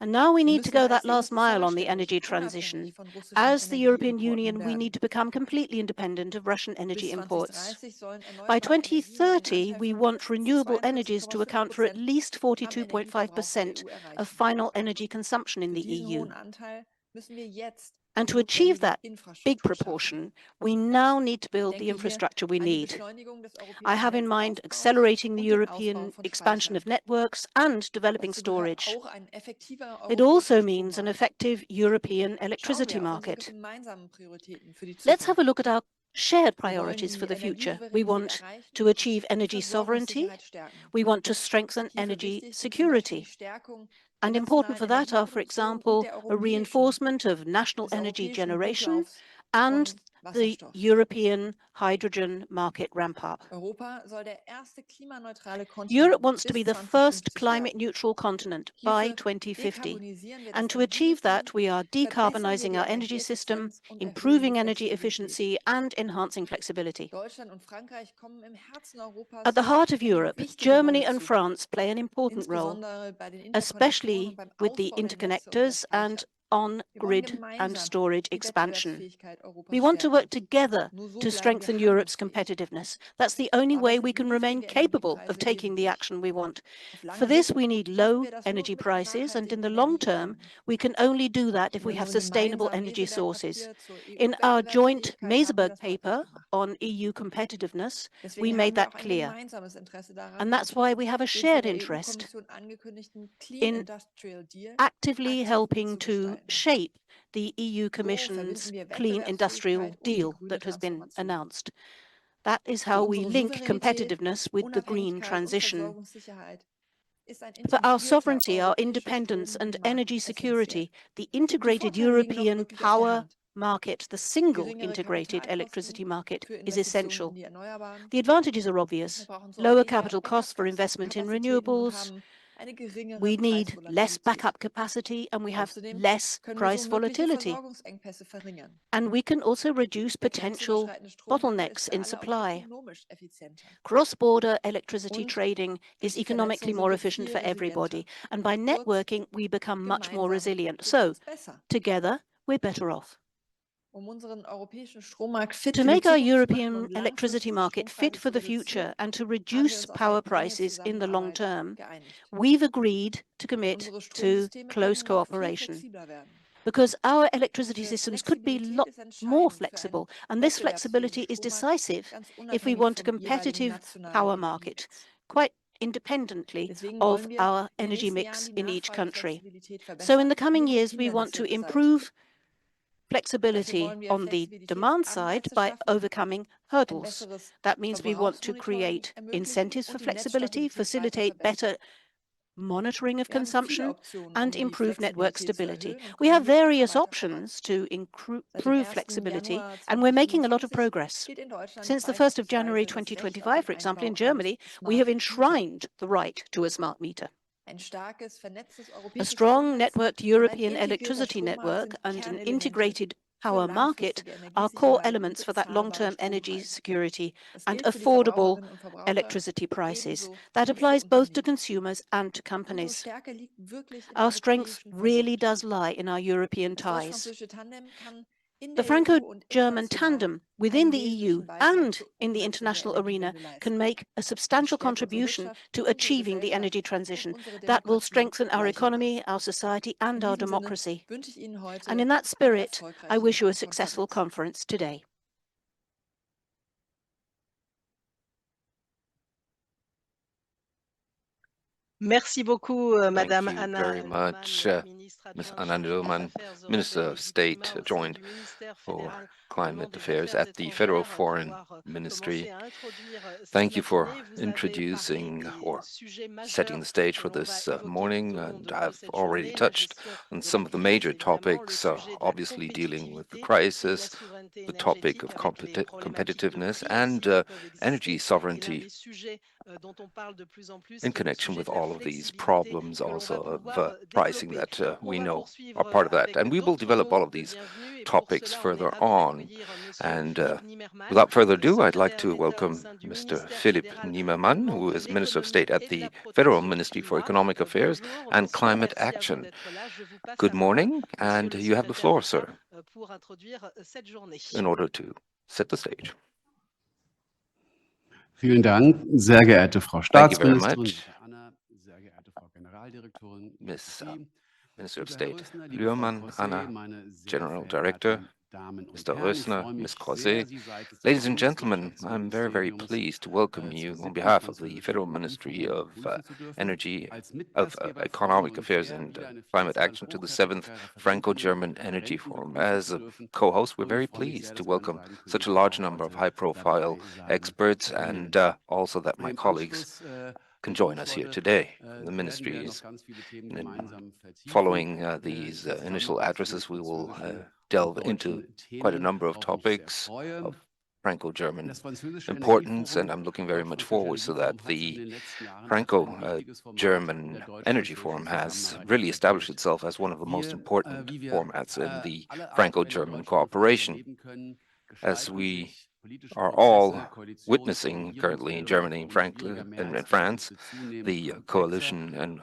And now we Wir need to müssen go als that EU last mile on the vollständig energy unabhängig transition. von russischen As the European Energieimporten Union, we werden. need to become completely independent of Russian energy Bis imports. 2030 sollen By erneuerbare Energien den 2030, Anteil we von want mindestens renewable energies to account for at 42,5% least am Energieverbrauch der 42.5% EU of erreichen. final energy consumption in Für the diesen EU. hohen Anteil müssen wir jetzt And to achieve that big Infrastruktur schaffen. proportion, we now need to build the Denke hier infrastructure we an die need. Beschleunigung des I europäischen have in mind Netzausbaus accelerating the und den Ausbau European von expansion of Speichern. networks and developing Dazu gehört storage. auch ein effektiver It also europäischer means an Strommarkt. effective European Schauen electricity wir auf unsere market. gemeinsamen Prioritäten für die Let's have a Zukunft. look at our shared Wir wollen priorities for die the future. We Energiesouveränität want erreichen to achieve und energy sovereignty. Versorgungssicherheit stärken. We want to strengthen Hierfür energy wichtig sind zum Beispiel die security. Stärkung der And important nationalen for that are, for Energieproduktion und example, der a europäischen, reinforcement of national des energy europäischen generation Hochlaufs and von the Wasserstoff. European hydrogen market ramp-up. Europa soll der erste klimaneutrale Europe Kontinent wants to bis be the first 2050 climate werden. neutral continent by Hierfür 2050. dekarbonisieren wir das And to achieve that, Energiesystem, we are verbessern wir decarbonizing die our energy system, Energieeffizienz und erhöhen improving die energy Flexibilität. efficiency, and enhancing flexibility. Deutschland und Frankreich kommen im Herzen Europas At the heart of eine Europe, wichtige Germany Rolle and zu, France play an important role, insbesondere bei den Interkonnektoren especially und beim with the Ausbau der Netze und der interconnectors and Speicher. Wir wollen on-grid and gemeinsam storage die expansion. Wettbewerbsfähigkeit Europas We want to stärken. work together Nur so to bleiben wir strengthen Europe's handlungsfähig. competitiveness. That's the only Dabei way sind we can remain niedrige capable of Energiepreise taking the wesentlich. action we want. Auf For lange this, Sicht we need schaffen low wir das nur energy mit prices, and in nachhaltigen the long term, Energiequellen. we can only do that if In we have unserem sustainable gemeinsamen energy sources. Meseberg-Papier zur In our joint EU-Wettbewerbsfähigkeit haben wir Meseberg das deutlich paper gemacht. on EU competitiveness, we Deswegen made haben wir that auch ein clear. gemeinsames Interesse daran, And that's why we have a den von shared der interest EU-Kommission angekündigten Clean in Industrial Deal actively aktiv helping to mitzugestalten. shape the EU So Commission's verbinden wir Clean Industrial Wettbewerbsfähigkeit und die Deal grüne that has been Transformation. announced. That is Für how we unsere link Souveränität, competitiveness with the green Unabhängigkeit und transition. Versorgungssicherheit ist ein For our integrierter sovereignty, our europäischer independence, Strom- and und energy Binnenmarkt essentiell. security, the Die integrated Vorteile liegen doch European wirklich auf der power Hand. market, the single Geringere integrated Kapitalkosten electricity market, für is Investitionen in essential. die Erneuerbaren. The advantages are Wir obvious. brauchen Lower sortiere capital costs for investment in Backup-Kapazitäten und renewables. haben eine geringere We need less Preisvolatilität. backup capacity, and we have Außerdem less können wir so price mögliche volatility. Versorgungsengpässe verringern. And we can also reduce Der potential grenzüberschreitende Stromhandel bottlenecks ist für in alle auch supply. ökonomisch effizienter. Cross-border electricity Und trading durch is die economically Vernetzung sind more wir efficient viel for everybody. resilienter. And by Kurz, networking, we become much more gemeinsam resilient. geht's So, uns besser. together, we're better off. Unseren europäischen Strommarkt fit To für die make our Zukunft zu machen European und electricity langfristig die market fit Strompreise for zu the future reduzieren, and to haben wir reduce uns auf power eine enge prices in the long Zusammenarbeit term, geeinigt. we've agreed to commit Unsere to Stromsysteme close können noch viel cooperation. flexibler werden. Because our electricity Diese systems could be Flexibilität ist more entscheidend für einen flexible, and this wettbewerbsfähigen flexibility is Strommarkt, decisive ganz if we unabhängig want a vom jeweiligen competitive nationalen power market, Energiemix. quite independently Deswegen of wollen wir our in den energy nächsten Jahren mix die in each country. Nachfrageflexibilität So in the verbessern und coming die years, we want Hindernisse to beseitigen. improve Dafür flexibility wollen wir on the demand side Flexibilitätsanreize by schaffen, overcoming ein hurdles. besseres That means we want to Verbrauchsmonitoring create ermöglichen incentives for und die flexibility, Netzstabilität weiter facilitate verbessern. better monitoring of Wir haben viele consumption, Optionen, and die improve network Flexibilität zu stability. erhöhen und We können have jetzt immer various weiter voran. options to Seit dem improve 1. flexibility, Januar and we're making a lot of 2025 progress. gilt in Deutschland Since the 1st of January beispielsweise das Recht auf 2025, den for example, in Einbau Germany, eines we have Smart Meter. enshrined the right to a smart meter. Ein starkes, vernetztes A europäisches strong Stromnetz networked und ein European integrierter electricity Strommarkt network sind and an Kernelemente integrated für power market langfristige are core Energiesicherheit und elements for that bezahlbare long-term energy Strompreise. security Das and gilt für die affordable Verbraucherinnen und Verbraucher electricity prices. ebenso That wie für applies both to Unternehmen. consumers and to Unsere companies. Stärke liegt wirklich in Our strength europäischen really Verbund. does lie in our European Das ties. deutsch-französische Tandem kann in The der EU und Franco-German international tandem within einen the EU wesentlichen Beitrag and zur in the Umsetzung der international arena Energiewende leisten. can make a Das substantial stärkt unsere contribution Wirtschaft, to unsere achieving the Gesellschaft energy und transition. unsere That will Demokratie strengthen our economy, gleichermaßen. our society, In and our diesem Sinne democracy. wünsche ich Ihnen And heute in that eine spirit, I wish erfolgreiche you a successful Konferenz. conference today. Merci beaucoup, Thank Madame you Anna very Lohmann, much, ministre Ms. adjointe Anna chargée des Lohmann, Affaires Minister européennes et of du State climat au sein joined du ministère for fédéral au nom Climate des Affairs Affaires at the Federal étrangères, Foreign d'avoir Ministry. commencé à introduire cette Thank you for matinée. Vous avez parlé introducing des or sujets setting majeurs the stage que for l'on va this évoquer tout morning, au long and de I've cette already journée. La touched gestion on de la some of the crise, major évidemment, le topics, sujet de la obviously dealing with the compétitivité et de la crisis, souveraineté the topic énergétique of avec les problématiques de competitiveness, prix and aussi qui peuvent energy exister. Et l'un sovereignty des sujets dont on parle de plus en plus, in qui est le connection sujet with de la all of these flexibilité problems que l'on also va of pouvoir pricing développer. that On we va know are poursuivre part of that. avec And we will d'autres develop all mots of de these bienvenue et pour topics cela, on est further ravi on. d'accueillir Monsieur And Philippe Nimmermann, without further le ado, I'd like to secrétaire d'État au welcome sein du Mr. ministère Philipp fédéral Niemann, allemand who de is Minister of l'économie State at et de la the Federal protection du Ministry for climat. Economic Affairs Bonjour, and bonsoir, Climate merci à vous Action. d'être là. Je vous passe Good la parole, morning, Monsieur and le you have the secrétaire floor, d'État, sir, pour introduire cette journée. in order to set the stage. Vielen Dank, sehr geehrte Frau Thank you very Staatsministerin, much, liebe Anna, sehr geehrte Frau Generaldirektorin, liebe Miss Sophie. Minister of State Lührmann, Anna, General Director, Mr. Rösner, Ms. Croiset. Ladies and gentlemen, I'm very, very pleased to welcome you on behalf of the Federal Ministry of Energy, Economic Affairs and Climate Action to the 7th Franco-German Energy Forum. As a co-host, we're very pleased to welcome such a large number of high-profile experts and also that my colleagues can join us here today. The Ministry is following these initial addresses, we will delve into quite a number of topics of Franco-German importance, and I'm looking very much forward so that the Franco-German Energy Forum has really established itself as one of the most important formats in the Franco-German cooperation. As we are all witnessing currently in Germany and in France, the coalition and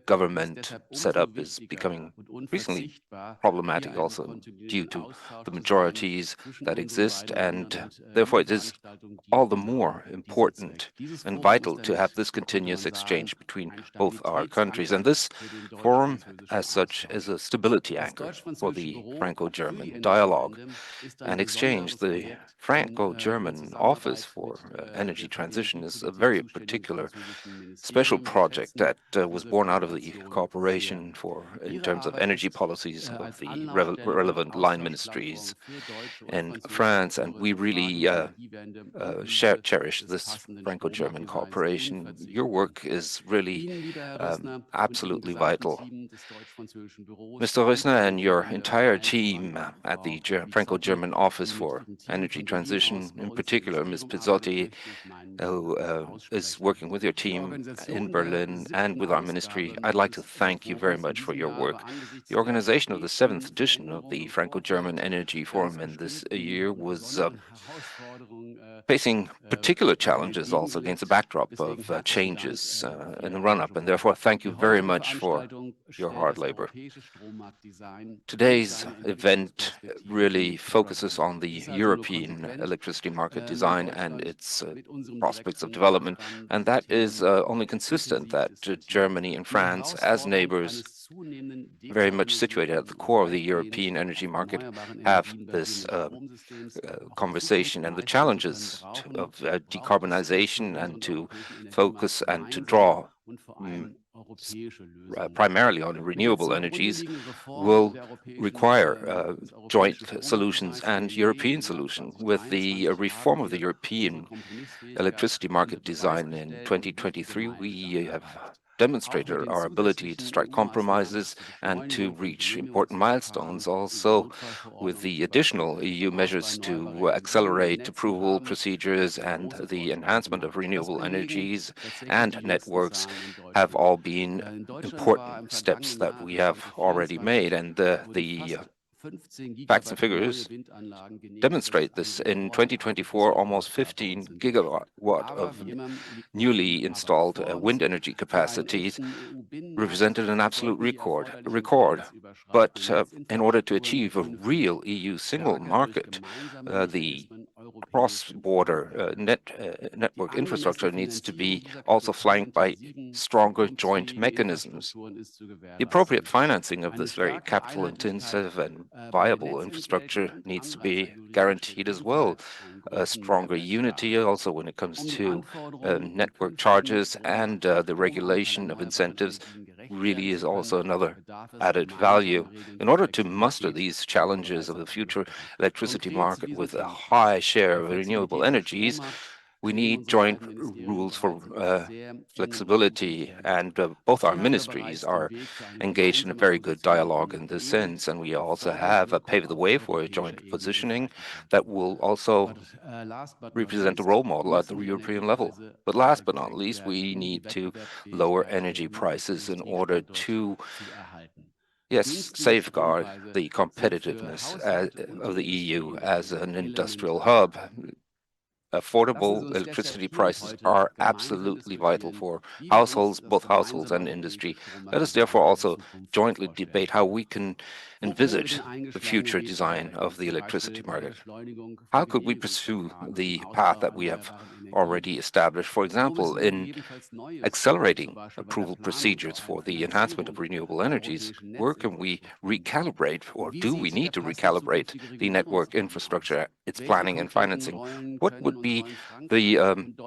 government setup is becoming increasingly problematic also due to the majorities that exist, and therefore it is all the more important and vital to have this continuous exchange between both our countries. And this forum, as such, is a stability anchor for the Franco-German dialogue and exchange. The Franco-German Office for Energy Transition is a very particular special project that was born out of the cooperation in terms of energy policies of the relevant line ministries in France, and we really cherish this Franco-German cooperation. Your work is really absolutely vital. Mr. Rösner and your entire team at the Franco-German Office for Energy Transition, in particular Ms. Pizzotti, who is working with your team in Berlin and with our ministry, I'd like to thank you very much for your work. The organization of the 7th edition of the Franco-German Energy Forum in this year was facing particular challenges also against the backdrop of changes in the run-up, and therefore thank you very much for your hard labor. Today's event really focuses on the European electricity market design and its prospects of development, and that is only consistent that Germany and France, as neighbors, very much situated at the core of the European energy market, have this conversation and the challenges of decarbonization and to focus and to draw primarily on renewable energies will require joint solutions and European solutions. With the reform of the European electricity market design in 2023, we have demonstrated our ability to strike compromises and to reach important milestones. Also, with the additional EU measures to accelerate approval procedures and the enhancement of renewable energies and networks have all been important steps that we have already made. And the facts and figures demonstrate this. In 2024, almost 15 gigawatt of newly installed wind energy capacities represented an absolute record. But in order to achieve a real EU single market, the cross-border network infrastructure needs to be also flanked by stronger joint mechanisms. The appropriate financing of this very capital-intensive and viable infrastructure needs to be guaranteed as well. A stronger unity also when it comes to network charges and the regulation of incentives really is also another added value. In order to muster these challenges of the future electricity market with a high share of renewable energies, we need joint rules for flexibility, and both our ministries are engaged in a very good dialogue in this sense, and we also have paved the way for a joint positioning that will also represent a role model at the European level. But last but not least, we need to lower energy prices in order to safeguard the competitiveness of the EU as an industrial hub. affordable electricity prices are absolutely vital for households, both households and industry. Let us therefore also jointly debate how we can envisage the future design of the electricity market. How could we pursue the path that we have already established, for example, in accelerating approval procedures for the enhancement of renewable energies? Where can we recalibrate, or do we need to recalibrate the network infrastructure, its planning and financing? What would be the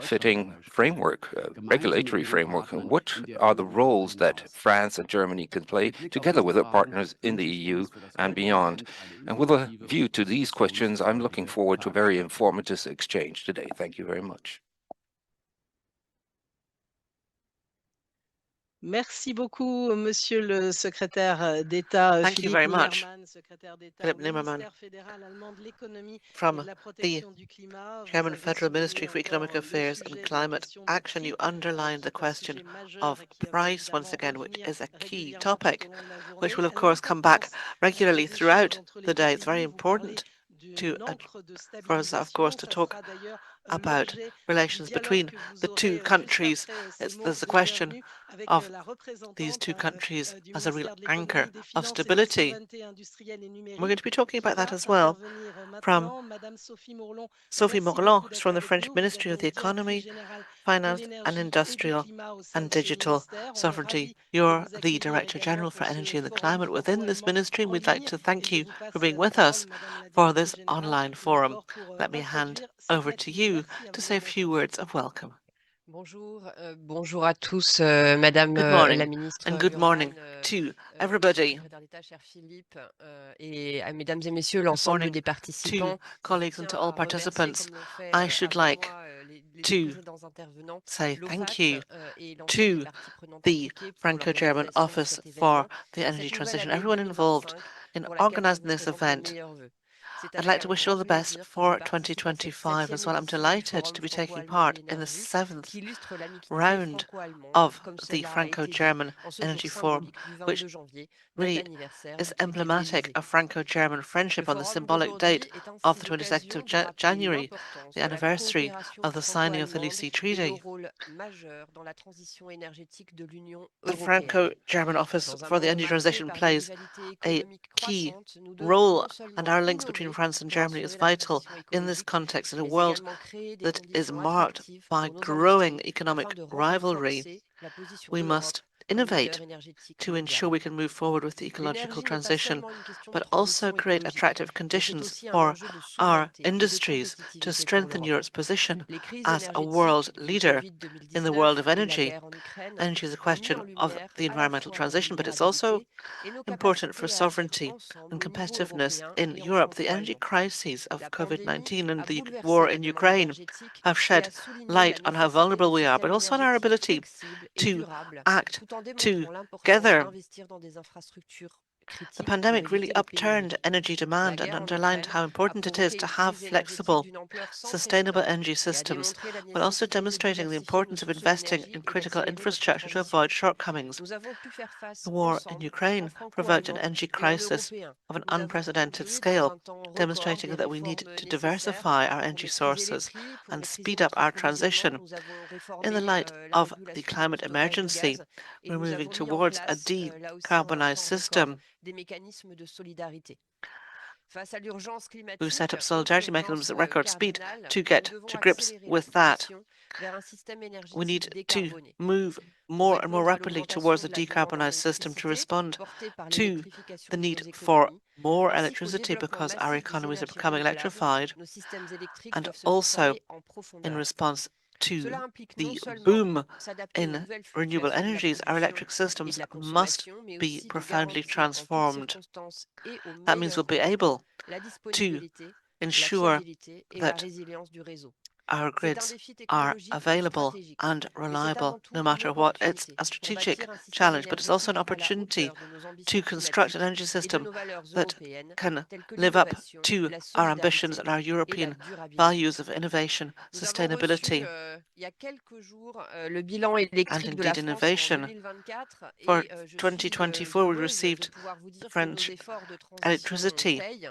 fitting framework, regulatory framework? And what are the roles that France and Germany can play together with their partners in the EU and beyond? And with a view to these questions, I'm looking forward to a very informative exchange today. Thank you very much. Merci beaucoup, Monsieur le secrétaire d'État Thank you Philippe very much, Nimmermann, secrétaire d'État Philip au Nimmermann, ministère fédéral allemand de l'économie et de from la the protection du climat. Vous German avez Federal souligné Ministry for Economic encore le Affairs and sujet de la Climate question du Action. prix, You underlined qui the est un question sujet majeur of et qui va price once évidemment again, which revenir is a key régulièrement tout topic, au long de la which journée. will of course come back L'importance regularly des échanges throughout entre the les deux day. It's very pays, vous parlez important d'une encre de for us, of course, stabilisation. to Ça talk sera d'ailleurs about l'objet du relations dialogue between que vous the two aurez juste countries. après ces mots There's the de question bienvenue avec of la these représentante two countries du as a real ministère de anchor l'économie, des of finances et de la stability. souveraineté industrielle et We're going numérique to be talking qui about that va as well intervenir from maintenant. Madame Sophie Morlon, Sophie merci Morlan, beaucoup who's d'être from the avec French nous. Vous êtes Ministry of the donc directrice Economy, générale de Finance and l'énergie et du Industrial climat au sein and de ce Digital ministère. On est Sovereignty. ravis de You're vous the accueillir Director également General pour for ce Energy and the forum Climate within this franco-allemand ministry, and en we'd like ligne to et thank je you vous for passe being la with parole, us Madame la for directrice this générale, online là forum. encore pour Let me hand introduire cette over to matinée. you Merci à to vous, say a Madame few Sophie. words of welcome. Bonjour à tous, Madame Good la morning, ministre and good morning Burman, to Monsieur le everybody. secrétaire d'État, cher Philippe, et à mesdames et messieurs, Good l'ensemble morning des to participants. Je colleagues and tiens to all à remercier, participants. comme l'ont fait I should avant like moi les deux to précédents intervenants, say thank l'OFAC you et l'ensemble des to parties prenantes the impliquées pour Franco-German l'organisation de Office cet for événement the et energy cette nouvelle transition, année everyone involved 2025 in pour laquelle je organising vous this présente mes event. meilleurs vœux. C'est I'd avec like to un wish you all grand the best plaisir que je for participe à cette 2025 septième as well. I'm édition du delighted Forum to be taking franco-allemand de part in the l'énergie seventh qui illustre l'amitié round franco-allemande, of comme the cela a été dit Franco-German en ce jour Energy Forum, symbolique du which 22 janvier, date really anniversaire is du traité de emblematic l'Élysée. of Franco-German Le friendship on the forum symbolic date d'aujourd'hui est of ainsi the 22nd l'occasion of de rappeler January, l'importance the de la anniversary coopération of the signing of the franco-allemande Lucy et le Treaty. rôle majeur dans la transition énergétique de l'Union The européenne. Franco-German Office Dans un for the monde Energy marqué Transition par une plays rivalité a économique key croissante, nous devons role, non and seulement our links between innover France and pour Germany is assurer la vital transition in this écologique, context in a mais world également créer des that is conditions marked attractives by pour nos growing industries afin economic de rivalry. renforcer la position We de l'Europe must comme leader innovate énergétique to ensure mondial. we can move forward with the ecological L'énergie n'est pas transition, seulement une question de but also transition create écologique, attractive mais c'est conditions aussi un for enjeu de our souveraineté et de industries to compétitivité pour strengthen l'Europe. Europe's position Les crises as a world énergétiques du leader in the world Covid-19 of et la energy. guerre en Ukraine Energy is a ont mis en question of lumière the à la environmental fois nos transition, but it's also vulnérabilités et nos important for capacités à agir sovereignty and ensemble au niveau competitiveness européen in et en Europe. The energy franco-allemand. crises of La pandémie COVID-19 and a the bouleversé war la in demande Ukraine énergétique have et a shed souligné la light on how nécessité de vulnerable we are, systèmes but also on our énergétiques ability flexibles et to durables, act tout en démontrant l'importance together. d'investir dans des infrastructures The critiques pour pandemic really éviter les pénuries. upturned energy La demand and guerre en underlined Ukraine how a important it is provoqué to une have crise énergétique flexible, d'une ampleur sans sustainable précédent energy et a systems, démontré la while also nécessité de demonstrating the diversifier nos importance of sources investing d'énergie in et critical d'accélérer notre infrastructure to transition. avoid shortcomings. Nous avons pu faire face The war in ensemble, en Ukraine provoked an franco-allemand energy et en crisis européen. of an Nous avons unprecedented conduit dans scale, un temps record demonstrating des that we need réformes to nécessaires diversify our pour energy maîtriser les sources prix, pour and maîtriser speed up notre our approvisionnement. transition. Nous avons In the réformé light la of the régulation du climate stockage de emergency, gaz et we're nous moving avons mis en towards a place, là aussi en un decarbonized temps record, system. des mécanismes de solidarité. Face à l'urgence We've set climatique, up autre solidarity mechanisms urgence at record speed cardinale, to nous get devons to grips accélérer la with that. transition vers un système We énergétique need to décarboné. move Pour more and more répondre à rapidly towards l'augmentation a de la demande en decarbonized system to électricité respond portée par to l'électrification the de nos need for économies, more ainsi qu'au electricity développement because our massif des economies are énergies becoming renouvelables, electrified, nos systèmes électriques and doivent se also réformer en in profondeur. response Cela to implique non the seulement boom s'adapter aux in nouvelles renewable fluctuations de la energies, our production electric et de systems la must consommation, mais be aussi de profoundly garantir en toutes transformed. circonstances et au That means we'll meilleur be coût able la to disponibilité, la ensure fiabilité et la that résilience du réseau. our C'est un grids défi are technologique et available stratégique, and mais c'est avant reliable no tout une matter what. It's opportunité a pour strategic bâtir un système challenge, but it's also an énergétique à la opportunity hauteur de nos ambitions to construct an climatiques energy et de system nos valeurs that européennes, can telles que live up l'innovation, to la our ambitions solidarité and our et la European durabilité. values of innovation, Nous avons reçu sustainability, il y a quelques jours le bilan and électrique de la indeed France en innovation. 2024 For et je suis 2024, we heureuse de received pouvoir vous the dire que nos French efforts de transition electricity payent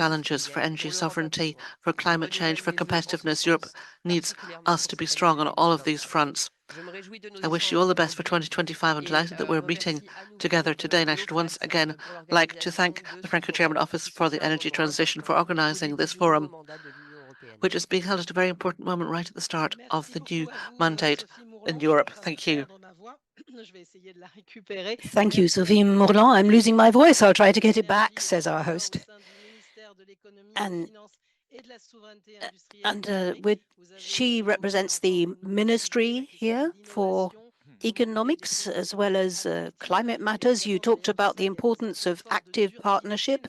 challenges for energy sovereignty, for climate change, for competitiveness. Europe needs us to be strong on all of these fronts. I wish you all the best for 2025. I'm delighted that we're meeting together today, and I should once again like to thank the Franco-German Office for the Energy Transition for organising this forum, which is being held at a very important moment right at the start of the new mandate in Europe. Thank you. Thank you, Sophie Morland. I'm losing my voice. I'll try to get it back, says our host. She represents the ministry here for economics as well as climate matters. You talked about the importance of active partnership,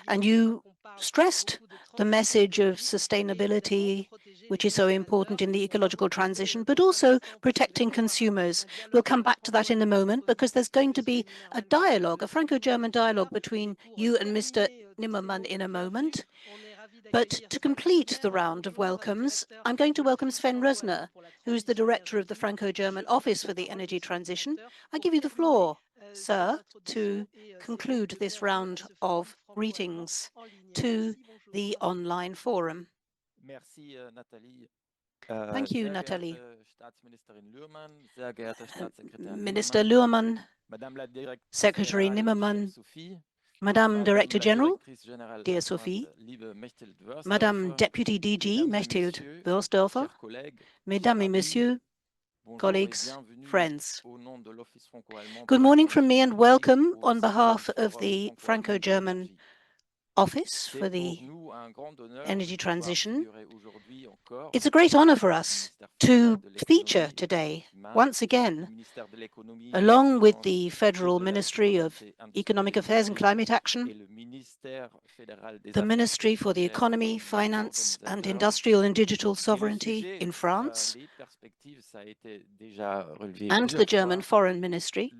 and you stressed the message of sustainability, which is so important in the ecological transition, but also protecting consumers. We'll come back to that in a moment because there's going to be a dialogue, a Franco-German dialogue between you and Mr. Nimmermann in a moment. But to complete the round of welcomes, I'm going to welcome Sven Rösner, who's the director of the Franco-German Office for the Energy Transition. I give you the floor, sir, to conclude this round of greetings to the online forum. Thank you, Nathalie. Minister Luhrmann, Secretary Nimmermann, Madame Director General, dear Sophie, Madame Deputy DG Mechthild Würsdorfer, Mesdames et Messieurs, colleagues, friends. Good morning from me and welcome on behalf of the Franco-German Office for the Energy Transition. It's a great honor for us to feature today, once again, along with the Federal Ministry of Economic Affairs and Climate Action, the Ministry for the Economy, Finance and Industrial and Digital Sovereignty in France, and the German Foreign Ministry.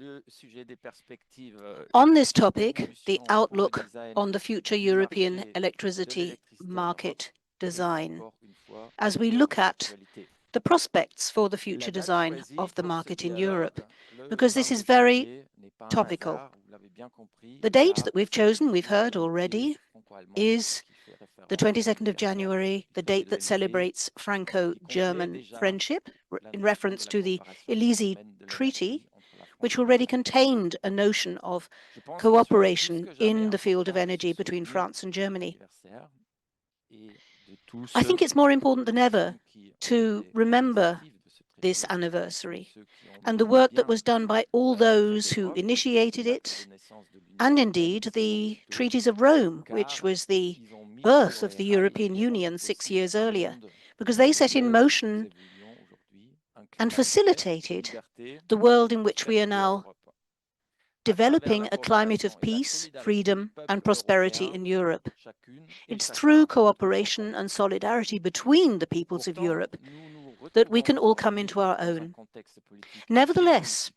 On this topic, the outlook on the future European electricity market design, as we look at the prospects for the future design of the market in Europe, because this is very topical. The date that we've chosen, we've heard already, is the 22nd of January, the date that celebrates Franco-German friendship, in reference to the Élysée Treaty, which already contained a notion of cooperation in the field of energy between France and Germany. I think it's more important than ever to remember this anniversary and the work that was done by all those who initiated it, and indeed the treaties of Rome, which was the birth of the European Union 6 years earlier, because they set in motion and facilitated the world in which we are now developing a climate of peace, freedom and prosperity in Europe. It's through cooperation and solidarity between the peoples of Europe that we can all come into our own. Nevertheless,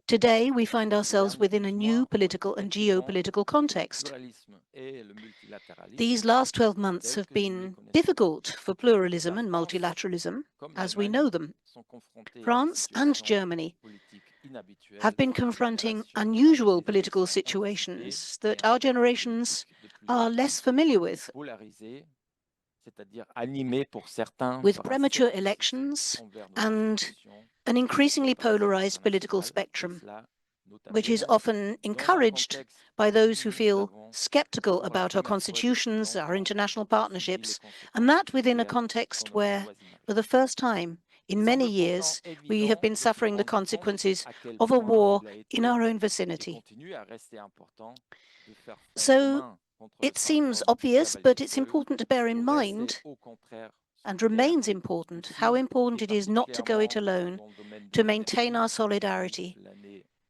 today we find ourselves within a new political and geopolitical context. These last 12 months have been difficult for pluralism and multilateralism as we know them. France and Germany have been confronting unusual political situations that our generations are less familiar with premature elections and an increasingly polarized political spectrum, which is often encouraged by those who feel skeptical about our constitutions, our international partnerships, and that within a context where, for the first time in many years, we have been suffering the consequences of a war in our own vicinity. So it seems obvious, but it's important to bear in mind, and remains important, how important it is not to go it alone, to maintain our solidarity.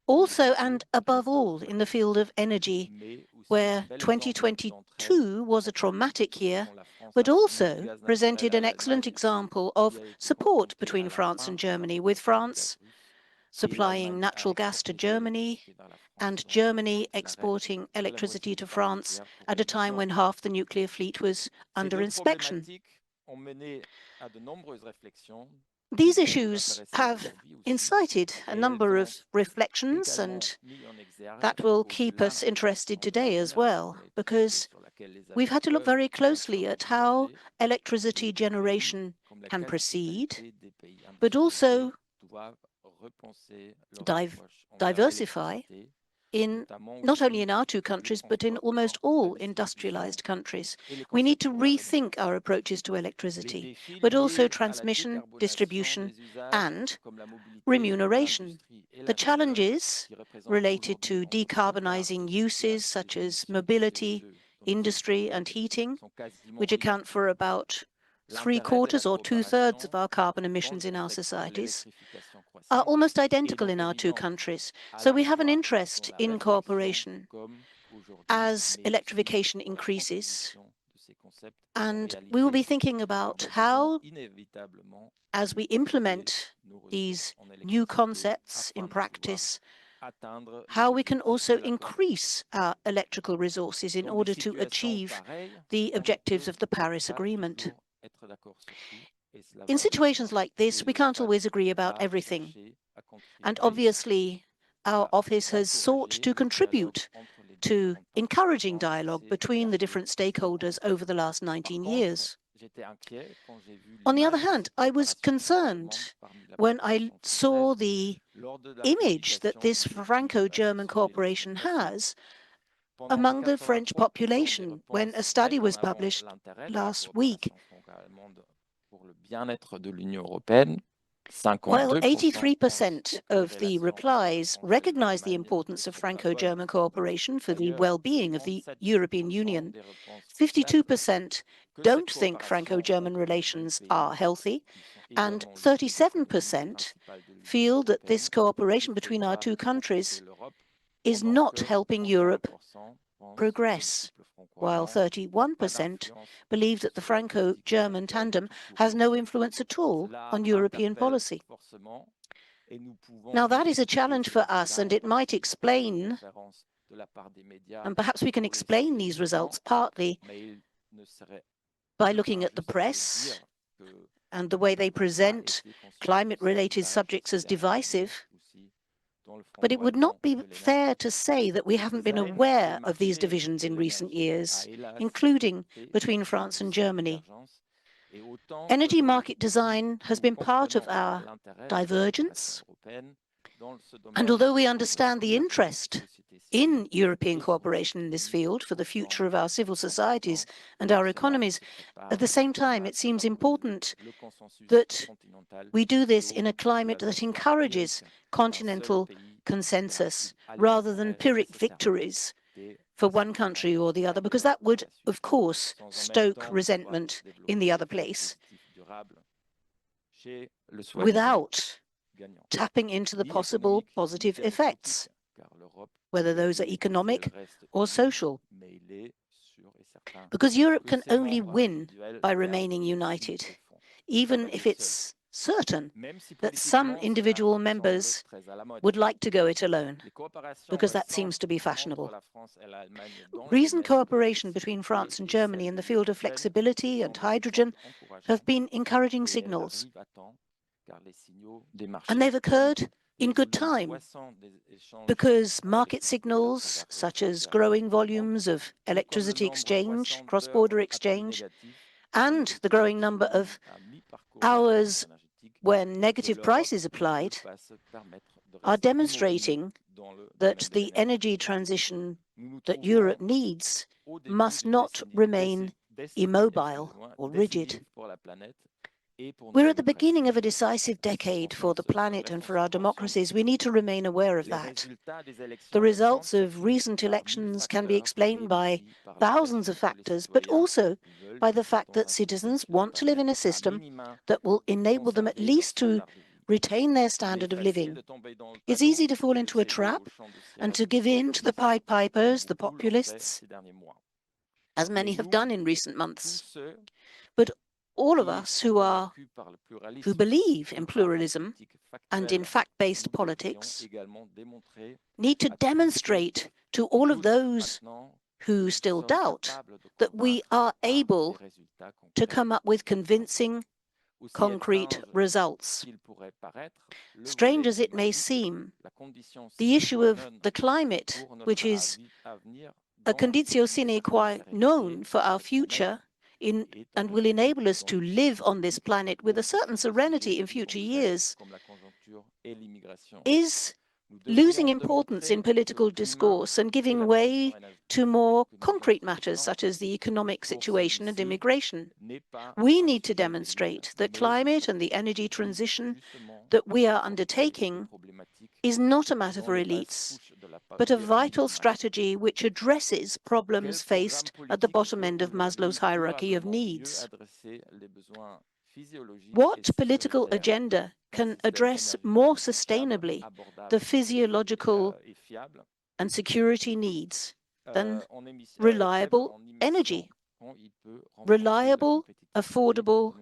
Also, and above all, in the field of energy, where 2022 was a traumatic year, but also presented an excellent example of support between France and Germany, with France supplying natural gas to Germany and Germany exporting electricity to France at a time when half the nuclear fleet was under inspection. These issues have incited a number of reflections, and that will keep us interested today as well, because we've had to look very closely at how electricity generation can proceed, but also diversify in not only in our two countries, but in almost all industrialized countries. We need to rethink our approaches to electricity, but also transmission, distribution, and remuneration. The challenges related to decarbonizing uses such as mobility, industry, and heating, which account for about 3/4 or 2/3 of our carbon emissions in our societies, are almost identical in our two countries. So we have an interest in cooperation as electrification increases. And we will be thinking about how, as we implement these new concepts in practice, how we can also increase our electrical resources in order to achieve the objectives of the Paris Agreement. In situations like this, we can't always agree about everything. And obviously, our office has sought to contribute to encouraging dialogue between the different stakeholders over the last 19 years. On the other hand, I was concerned when I saw the image that this Franco-German cooperation has among the French population when a study was published last week. While 83% of the replies recognize the importance of Franco-German cooperation for the well-being of the European Union, 52% don't think Franco-German relations are healthy, and 37% feel that this cooperation between our two countries is not helping Europe progress, while 31% believe that the Franco-German tandem has no influence at all on European policy. Now, that is a challenge for us, and it might explain, and perhaps we can explain these results partly by looking at the press and the way they present climate-related subjects as divisive. But it would not be fair to say that we haven't been aware of these divisions in recent years, including between France and Germany. Energy market design has been part of our divergence. And although we understand the interest in European cooperation in this field for the future of our civil societies and our economies, at the same time, it seems important that we do this in a climate that encourages continental consensus rather than Pyrrhic victories for one country or the other, because that would, of course, stoke resentment in the other place without tapping into the possible positive effects, whether those are economic or social. Because Europe can only win by remaining united, even if it's certain that some individual members would like to go it alone, because that seems to be fashionable. Recent cooperation between France and Germany in the field of flexibility and hydrogen have been encouraging signals, and they've occurred in good time, because market signals such as growing volumes of electricity exchange, cross-border exchange, and the growing number of hours when negative prices applied are demonstrating that the energy transition that Europe needs must not remain immobile or rigid. We're at the beginning of a decisive decade for the planet and for our democracies. We need to remain aware of that. The results of recent elections can be explained by thousands of factors, but also by the fact that citizens want to live in a system that will enable them at least to retain their standard of living. It's easy to fall into a trap and to give in to the Pied Pipers, the populists, as many have done in recent months. But all of us who believe in pluralism and in fact-based politics need to demonstrate to all of those who still doubt that we are able to come up with convincing, concrete results. Strange as it may seem, the issue of the climate, which is a conditio sine qua non for our future, and will enable us to live on this planet with a certain serenity in future years, is losing importance in political discourse and giving way to more concrete matters such as the economic situation and immigration. We need to demonstrate that climate and the energy transition that we are undertaking is not a matter for elites, but a vital strategy which addresses problems faced at the bottom end of Maslow's hierarchy of needs. What political agenda can address more sustainably the physiological and security needs than reliable energy? Reliable, affordable,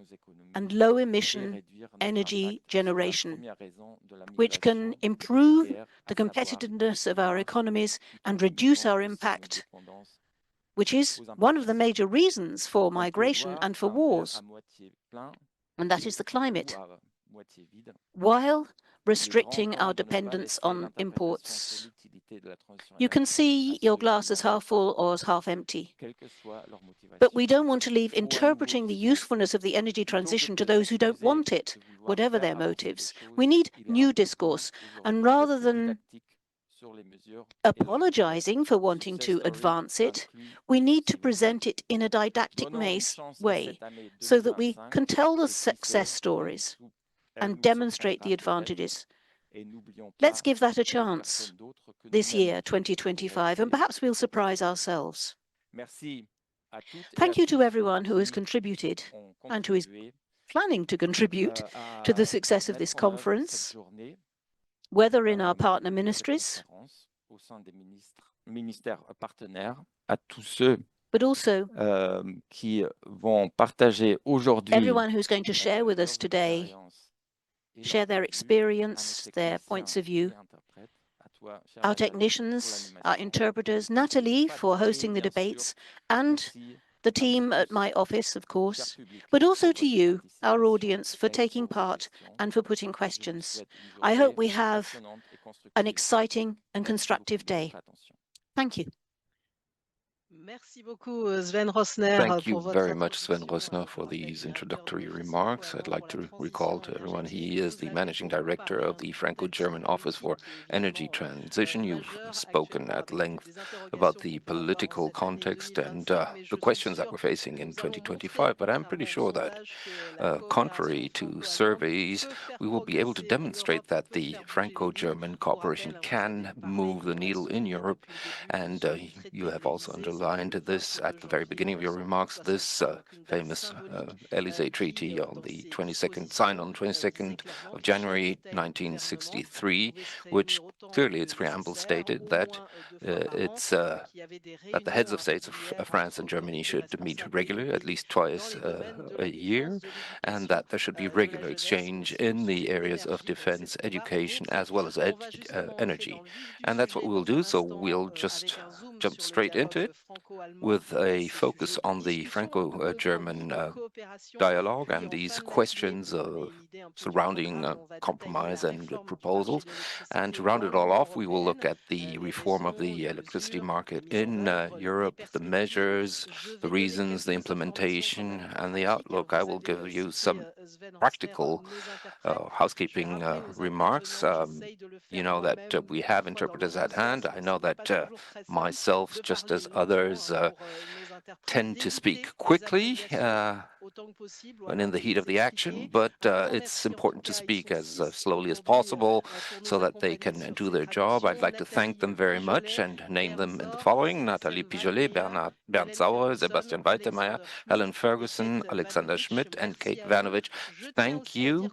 and low-emission energy generation, which can improve the competitiveness of our economies and reduce our impact, which is one of the major reasons for migration and for wars, and that is the climate, while restricting our dependence on imports. You can see your glass as half full or as half empty. But we don't want to leave interpreting the usefulness of the energy transition to those who don't want it, whatever their motives. We need new discourse, and rather than apologizing for wanting to advance it, we need to present it in a didactic way so that we can tell the success stories and demonstrate the advantages. Let's give that a chance this year, 2025, and perhaps we'll surprise ourselves. Thank you to everyone who has contributed and who is planning to contribute to the success of this conference, whether in our partner ministries, but also everyone who's going to share with us today, share their experience, their points of view. Our technicians, our interpreters, Nathalie for hosting the debates, and the team at my office, of course, but also to you, our audience, for taking part and for putting questions. I hope we have an exciting and constructive day. Thank you. Thank you very much, Sven Rosner, for these introductory remarks. I'd like to recall to everyone he is the Managing Director of the Franco-German Office for Energy Transition. You've spoken at length about the political context and the questions that we're facing in 2025, but I'm pretty sure that, contrary to surveys, we will be able to demonstrate that the Franco-German cooperation can move the needle in Europe, and you have also underlined this at the very beginning of your remarks, this famous Élysée Treaty on the 22nd, signed on 22nd of January 1963, which clearly its preamble stated that that the heads of states of France and Germany should meet regularly, at least twice a year, and that there should be regular exchange in the areas of defense, education, as well as energy. And that's what we'll do, so we'll just jump straight into it with a focus on the Franco-German dialogue and these questions surrounding compromise and proposals. And to round it all off, we will look at the reform of the electricity market in Europe, the measures, the reasons, the implementation, and the outlook. I will give you some practical housekeeping remarks. You know that we have interpreters at hand. I know that myself, just as others, tend to speak quickly when in the heat of the action, but it's important to speak as slowly as possible so that they can do their job. I'd like to thank them very much and name them in the following: Nathalie Pijolet, Bernd Sauer, Sebastian Weitemeyer, Helen Ferguson, Alexander Schmidt, and Kate Vanovich. Thank you.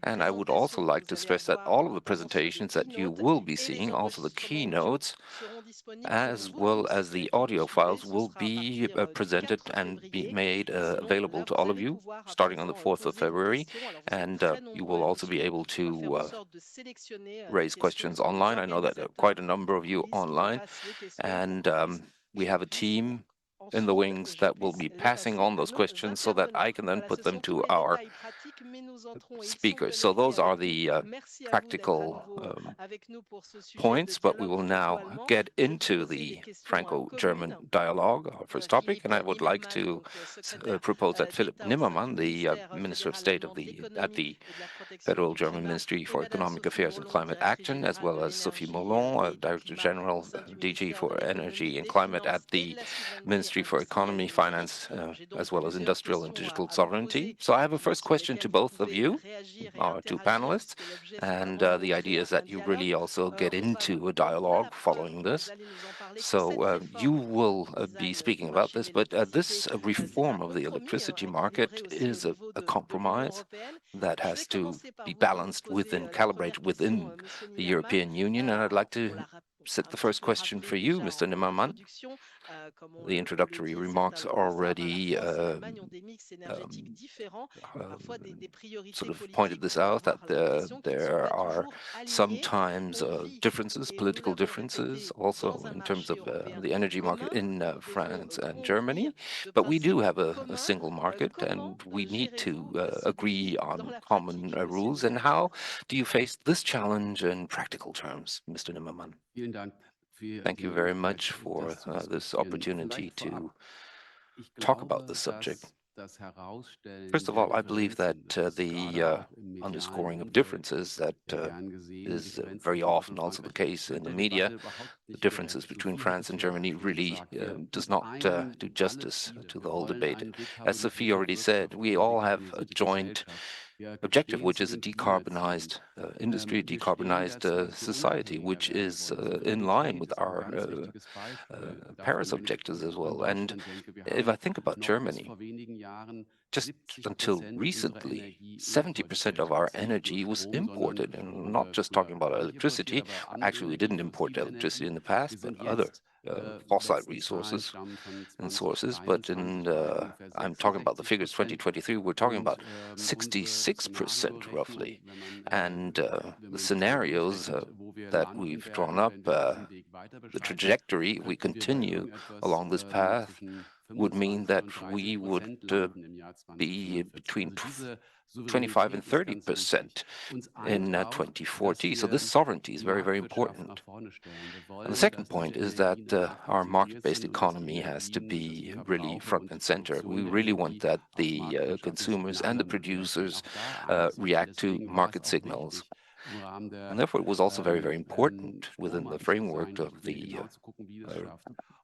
And I would also like to stress that all of the presentations that you will be seeing, also the keynotes, as well as the audio files, will be presented and be made available to all of you starting on the 4th of February. And you will also be able to raise questions online. I know that there are quite a number of you online. And we have a team in the wings that will be passing on those questions so that I can then put them to our speakers. So those are the practical points, but we will now get into the Franco-German dialogue, our first topic, and I would like to propose that Philipp Nimmermann, the Minister of State at the Federal German Ministry for Economic Affairs and Climate Action, as well as Sophie Mollon, Director General, DG for Energy and Climate at the Ministry for Economy, Finance, as well as Industrial and Digital Sovereignty. So I have a first question to both of you, our two panelists, and the idea is that you really also get into a dialogue following this. So you will be speaking about this, but this reform of the electricity market is a compromise that has to be balanced within, calibrated within the European Union. And I'd like to set the first question for you, Mr. Nimmermann. The introductory remarks already sort of pointed this out, that there are sometimes differences, political differences, also in terms of the energy market in France and Germany. But we do have a single market, and we need to agree on common rules. And how do you face this challenge in practical terms, Mr. Nimmermann? Thank you very much for this opportunity to talk about this subject. First of all, I believe that the underscoring of differences that is very often also the case in the media. The differences between France and Germany really does not do justice to the whole debate. As Sophie already said, we all have a joint objective, which is a decarbonized industry, a decarbonized society, which is in line with our Paris objectives as well. And if I think about Germany, just until recently, 70% of our energy was imported, and I'm not just talking about electricity. Actually, we didn't import electricity in the past, but other fossil resources and sources. But I'm talking about the figures 2023, we're talking about 66% roughly. And the scenarios that we've drawn up, the trajectory, we continue along this path, would mean that we would be between 25 and 30% in 2040. So this sovereignty is very, very important. And the second point is that our market-based economy has to be really front and center. We really want that the consumers and the producers react to market signals. And therefore, it was also very, very important within the framework of the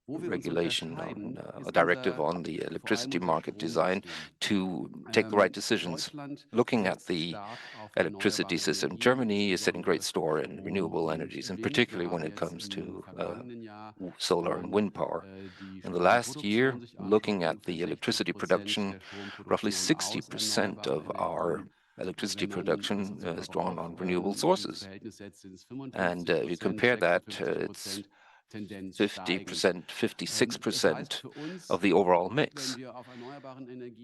regulation on a directive on the electricity market design to take the right decisions. Looking at the electricity system, Germany is setting great store in renewable energies, and particularly when it comes to solar and wind power. In the last year, looking at the electricity production, roughly 60% of our electricity production is drawn on renewable sources. And if you compare that, it's 50%, 56% of the overall mix,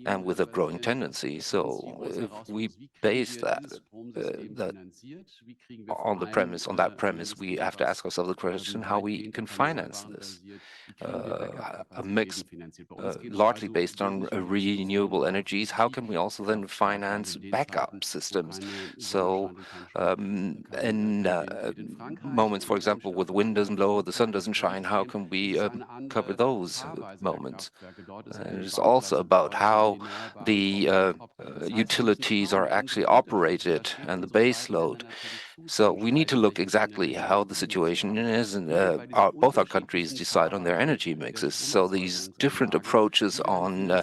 and with a growing tendency. So if we base that on that premise, we have to ask ourselves the question how we can finance this. A mix largely based on renewable energies. How can we also then finance backup systems? So in moments, for example, where the wind doesn't blow or the sun doesn't shine, how can we cover those moments? And it's also about how the utilities are actually operated and the base load. So we need to look exactly how the situation is, and both our countries decide on their energy mixes. So these different approaches on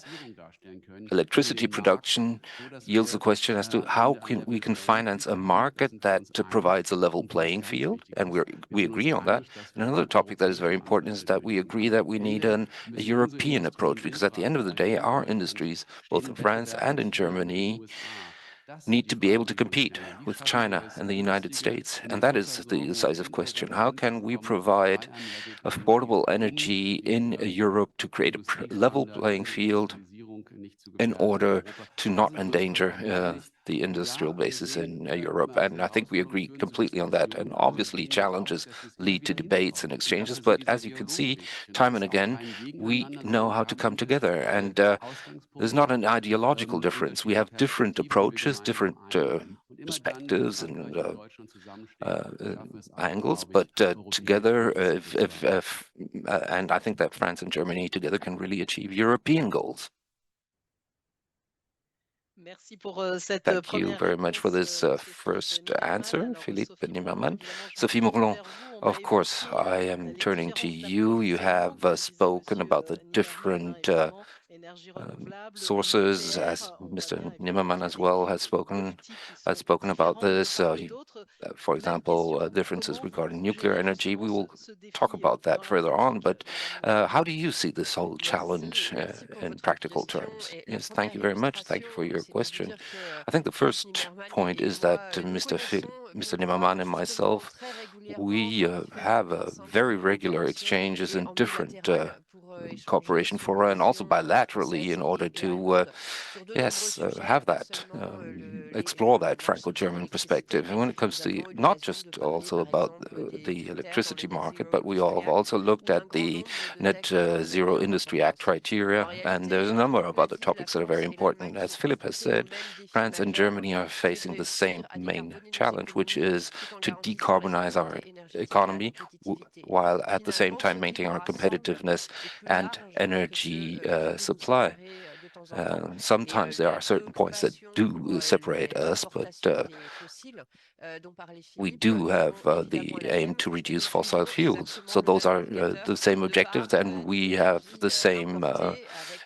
electricity production yields the question as to how we can finance a market that provides a level playing field, and we agree on that. And another topic that is very important is that we agree that we need a European approach, because at the end of the day, our industries, both in France and in Germany, need to be able to compete with China and the United States. And that is the decisive question. How can we provide affordable energy in Europe to create a level playing field in order to not endanger the industrial basis in Europe. And I think we agree completely on that. And obviously, challenges lead to debates and exchanges. But as you can see, time and again, we know how to come together. And there's not an ideological difference. We have different approaches, different perspectives and angles, but together, and I think that France and Germany together can really achieve European goals. Thank you very much for this first answer, Philippe Nimmermann. Sophie Mourlon, of course, I am turning to you. You have spoken about the different sources, as Mr. Nimmermann as well has spoken about this. For example, differences regarding nuclear energy. We will talk about that further on. But how do you see this whole challenge in practical terms? Yes, thank you very much. Thank you for your question. I think the first point is that Mr. Nimmermann and myself, we have very regular exchanges in different cooperation fora and also bilaterally in order to, have that, explore that Franco-German perspective. And when it comes to not just also about the electricity market, but we all have also looked at the Net Zero Industry Act criteria, and there's a number of other topics that are very important. As Philip has said, France and Germany are facing the same main challenge, which is to decarbonize our economy while at the same time maintaining our competitiveness and energy supply. Sometimes there are certain points that do separate us, but we do have the aim to reduce fossil fuels. So those are the same objectives, and we have the same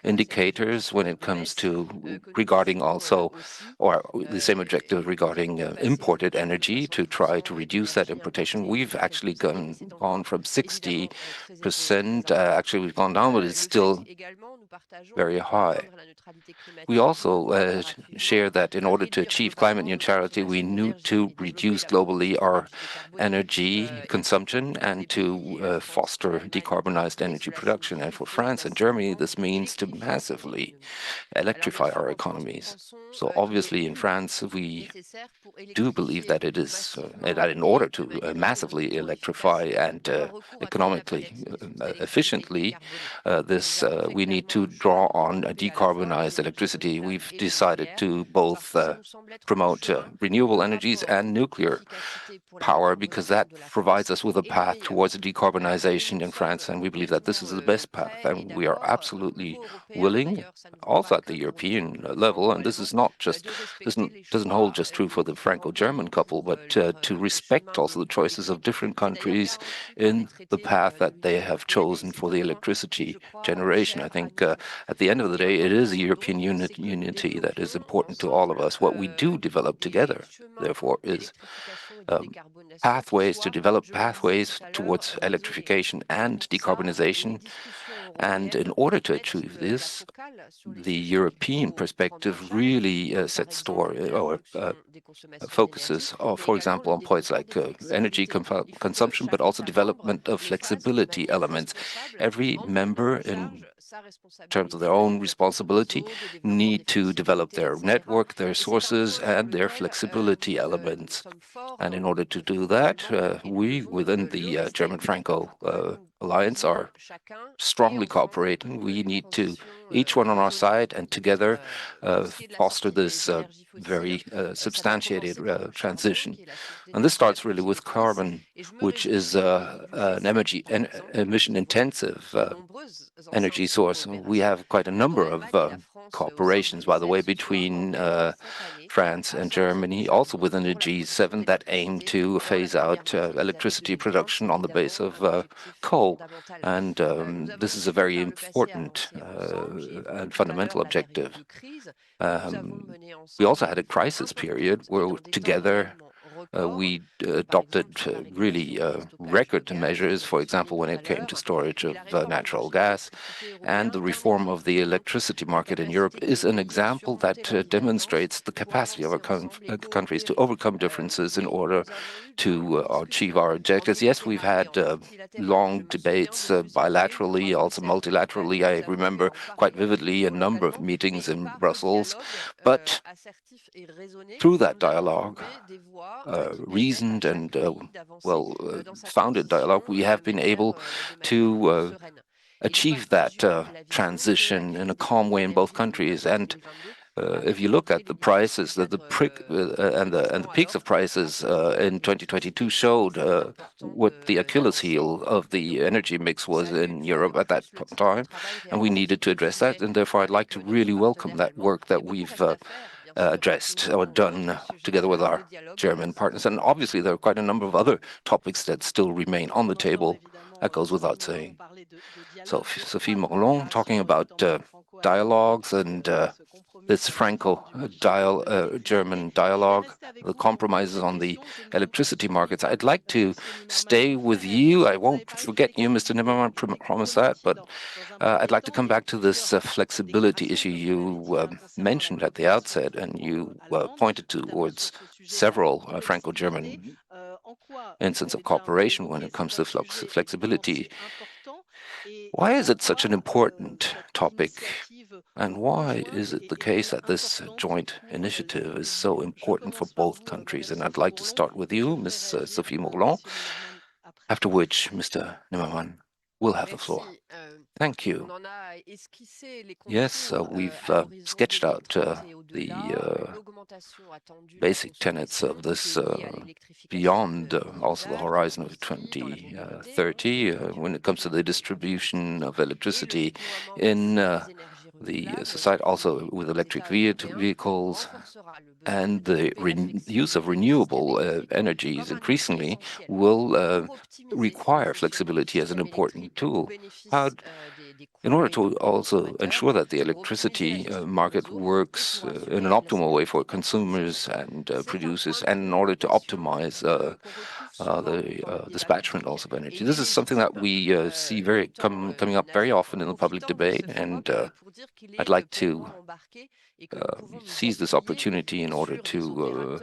indicators when it comes to regarding also, or the same objective regarding imported energy to try to reduce that importation. We've actually gone from 60%, actually we've gone down, but it's still very high. We also share that in order to achieve climate neutrality, we need to reduce globally our energy consumption and to foster decarbonized energy production. And for France and Germany, this means to massively electrify our economies. So obviously in France, we do believe that it is that in order to massively electrify and economically efficiently, we need to draw on decarbonized electricity. We've decided to both promote renewable energies and nuclear power because that provides us with a path towards a decarbonization in France, and we believe that this is the best path. And we are absolutely willing, also at the European level, and this is not just doesn't hold just true for the Franco-German couple, but to respect also the choices of different countries in the path that they have chosen for the electricity generation. I think at the end of the day, it is a European unity that is important to all of us. What we do develop together, therefore, is pathways to develop pathways towards electrification and decarbonization. And in order to achieve this, the European perspective really sets focuses, for example, on points like energy consumption, but also development of flexibility elements. Every member, in terms of their own responsibility, need to develop their network, their sources, and their flexibility elements. And in order to do that, we, within the German-Franco alliance, are strongly cooperating. We need to, each one on our side, and together foster this very substantiated transition. And this starts really with carbon, which is an emission-intensive energy source. We have quite a number of cooperations, by the way, between France and Germany, also within the G7, that aim to phase out electricity production on the base of coal. And this is a very important and fundamental objective. We also had a crisis period where together we adopted really record measures, for example, when it came to storage of natural gas. And the reform of the electricity market in Europe is an example that demonstrates the capacity of our countries to overcome differences in order to achieve our objectives. Yes, we've had long debates bilaterally, also multilaterally. I remember quite vividly a number of meetings in Brussels, but through that dialogue, reasoned and well-founded dialogue, we have been able to achieve that transition in a calm way in both countries. And if you look at the prices, the peaks of prices in 2022 showed what the Achilles heel of the energy mix was in Europe at that time, and we needed to address that. And therefore, I'd like to really welcome that work that we've addressed or done together with our German partners. And obviously, there are quite a number of other topics that still remain on the table. That goes without saying. So, Sophie Morlon talking about dialogues and this Franco-German dialogue, the compromises on the electricity markets. I'd like to stay with you. I won't forget you, Mr. Nimmermann, promise that, but I'd like to come back to this flexibility issue you mentioned at the outset, and you pointed towards several Franco-German instances of cooperation when it comes to flexibility. Why is it such an important topic, and why is it the case that this joint initiative is so important for both countries? And I'd like to start with you, Ms. Sophie Morlon, after which Mr. Nimmermann will have the floor. Thank you. Yes, we've sketched out the basic tenets of this beyond also the horizon of 2030 when it comes to the distribution of electricity in the society, also with electric vehicles, and the use of renewable energies increasingly will require flexibility as an important tool. In order to also ensure that the electricity market works in an optimal way for consumers and producers, and in order to optimize the dispatchment also of energy. This is something that we see coming up very often in the public debate, and I'd like to seize this opportunity in order to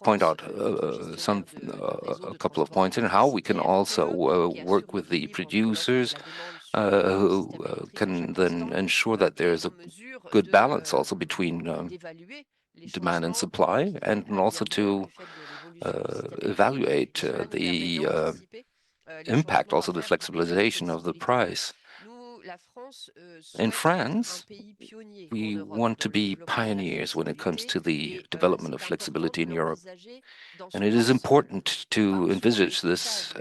point out a couple of points and how we can also work with the producers who can then ensure that there's a good balance also between demand and supply, and also to evaluate the impact, also the flexibilization of the price. In France, we want to be pioneers when it comes to the development of flexibility in Europe. And it is important to envisage this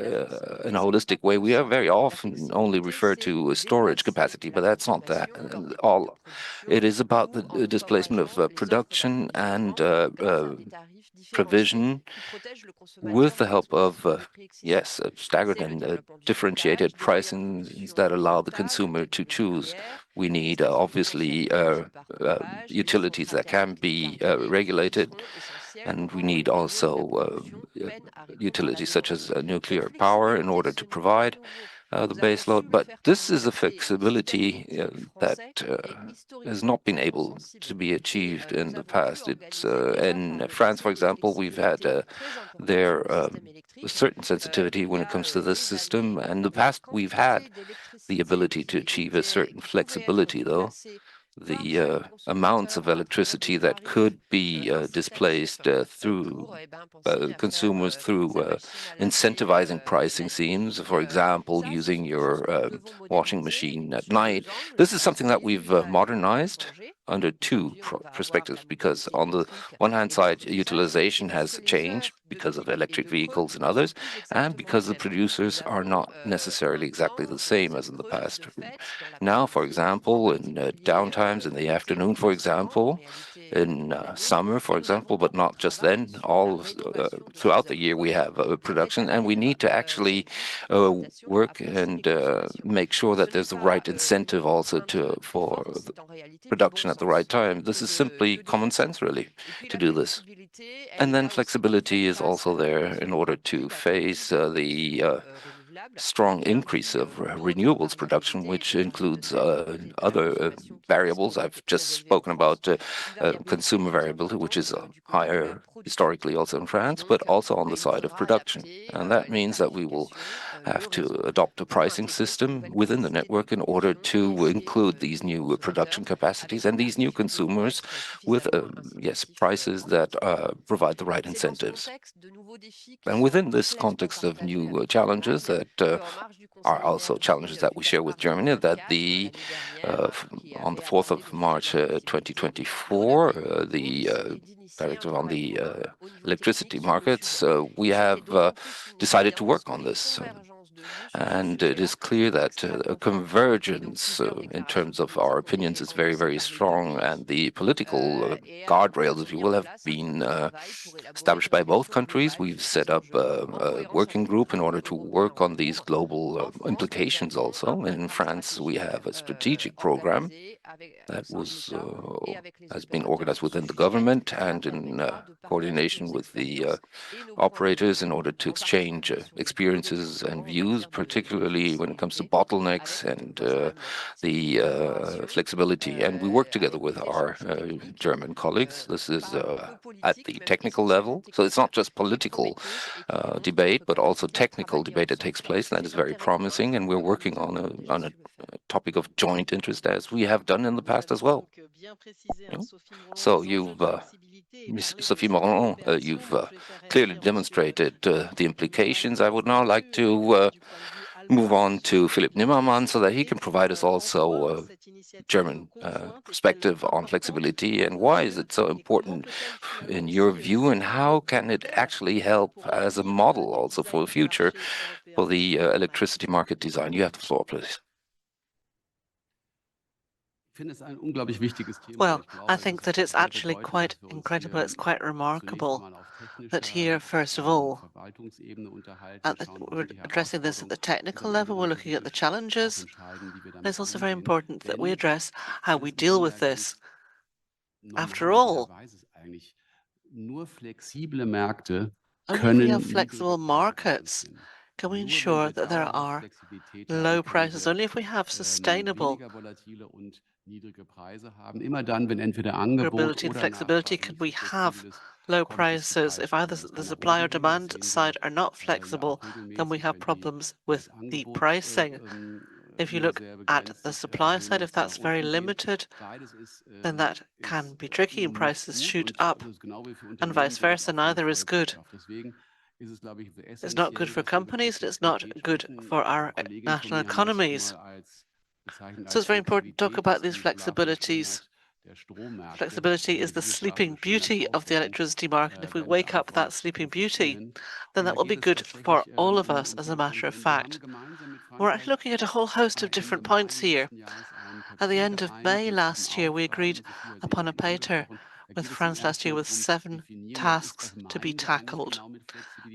in a holistic way. We are very often only refer to storage capacity, but that's not that all. It is about the displacement of production and provision with the help of, staggered and differentiated pricing that allow the consumer to choose. We need, obviously, utilities that can be regulated, and we need also utilities such as nuclear power in order to provide the base load. But this is a flexibility that has not been able to be achieved in the past. It's in France, for example, we've had a certain sensitivity when it comes to this system. In the past, we've had the ability to achieve a certain flexibility, though. The amounts of electricity that could be displaced through consumers through incentivizing pricing schemes, for example, using your washing machine at night. This is something that we've modernized under two perspectives, because on the one hand side, utilization has changed because of electric vehicles and others, and because the producers are not necessarily exactly the same as in the past. Now, for example, in downtimes in the afternoon, for example, in summer, for example, but not just then, all throughout the year we have production, and we need to actually work and make sure that there's the right incentive also for production at the right time. This is simply common sense, really, to do this. And then flexibility is also there in order to face the strong increase of renewables production, which includes other variables. I've just spoken about consumer variability, which is higher historically also in France, but also on the side of production. And that means that we will have to adopt a pricing system within the network in order to include these new production capacities and these new consumers with, yes, prices that provide the right incentives. And within this context of new challenges that are also challenges that we share with Germany, that on the 4th of March 2024, the directive on the electricity markets, we have decided to work on this. And it is clear that a convergence in terms of our opinions is very, very strong, and the political guardrails, if you will, have been established by both countries. We've set up a working group in order to work on these global implications also. In France, we have a strategic program that has been organized within the government and in coordination with the operators in order to exchange experiences and views, particularly when it comes to bottlenecks and the flexibility. And we work together with our German colleagues. This is at the technical level. So it's not just political debate, but also technical debate that takes place. And that is very promising. And we're working on a topic of joint interest, as we have done in the past as well. So you've, Ms. Sophie Moron, you've clearly demonstrated the implications. I would now like to move on to Philipp Nimmermann so that he can provide us also a German perspective on flexibility and why is it so important in your view, and how can it actually help as a model also for the future for the electricity market design. You have the floor, please. Well, I think that it's actually quite incredible, it's quite remarkable that here, first of all, we're addressing this at the technical level, we're looking at the challenges, and it's also very important that we address how we deal with this. After all, only if we have flexible markets can we ensure that there are low prices. Only if we have sustainable durability and flexibility can we have low prices. If either the supply or demand side are not flexible, then we have problems with the pricing. If you look at the supply side, if that's very limited, then that can be tricky and prices shoot up, and vice versa. Neither is good. It's not good for companies, and it's not good for our national economies. So it's very important to talk about these flexibilities. Flexibility is the sleeping beauty of the electricity market. If we wake up that sleeping beauty, then that will be good for all of us, as a matter of fact. We're actually looking at a whole host of different points here. At the end of May last year, we agreed upon a paper with France last year with 7 tasks to be tackled.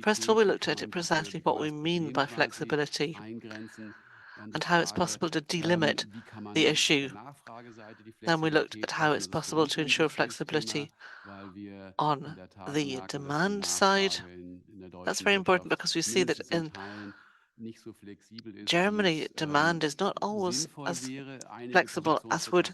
First of all, we looked at it precisely what we mean by flexibility and how it's possible to delimit the issue. Then we looked at how it's possible to ensure flexibility on the demand side. That's very important because we see that in Germany, demand is not always as flexible as would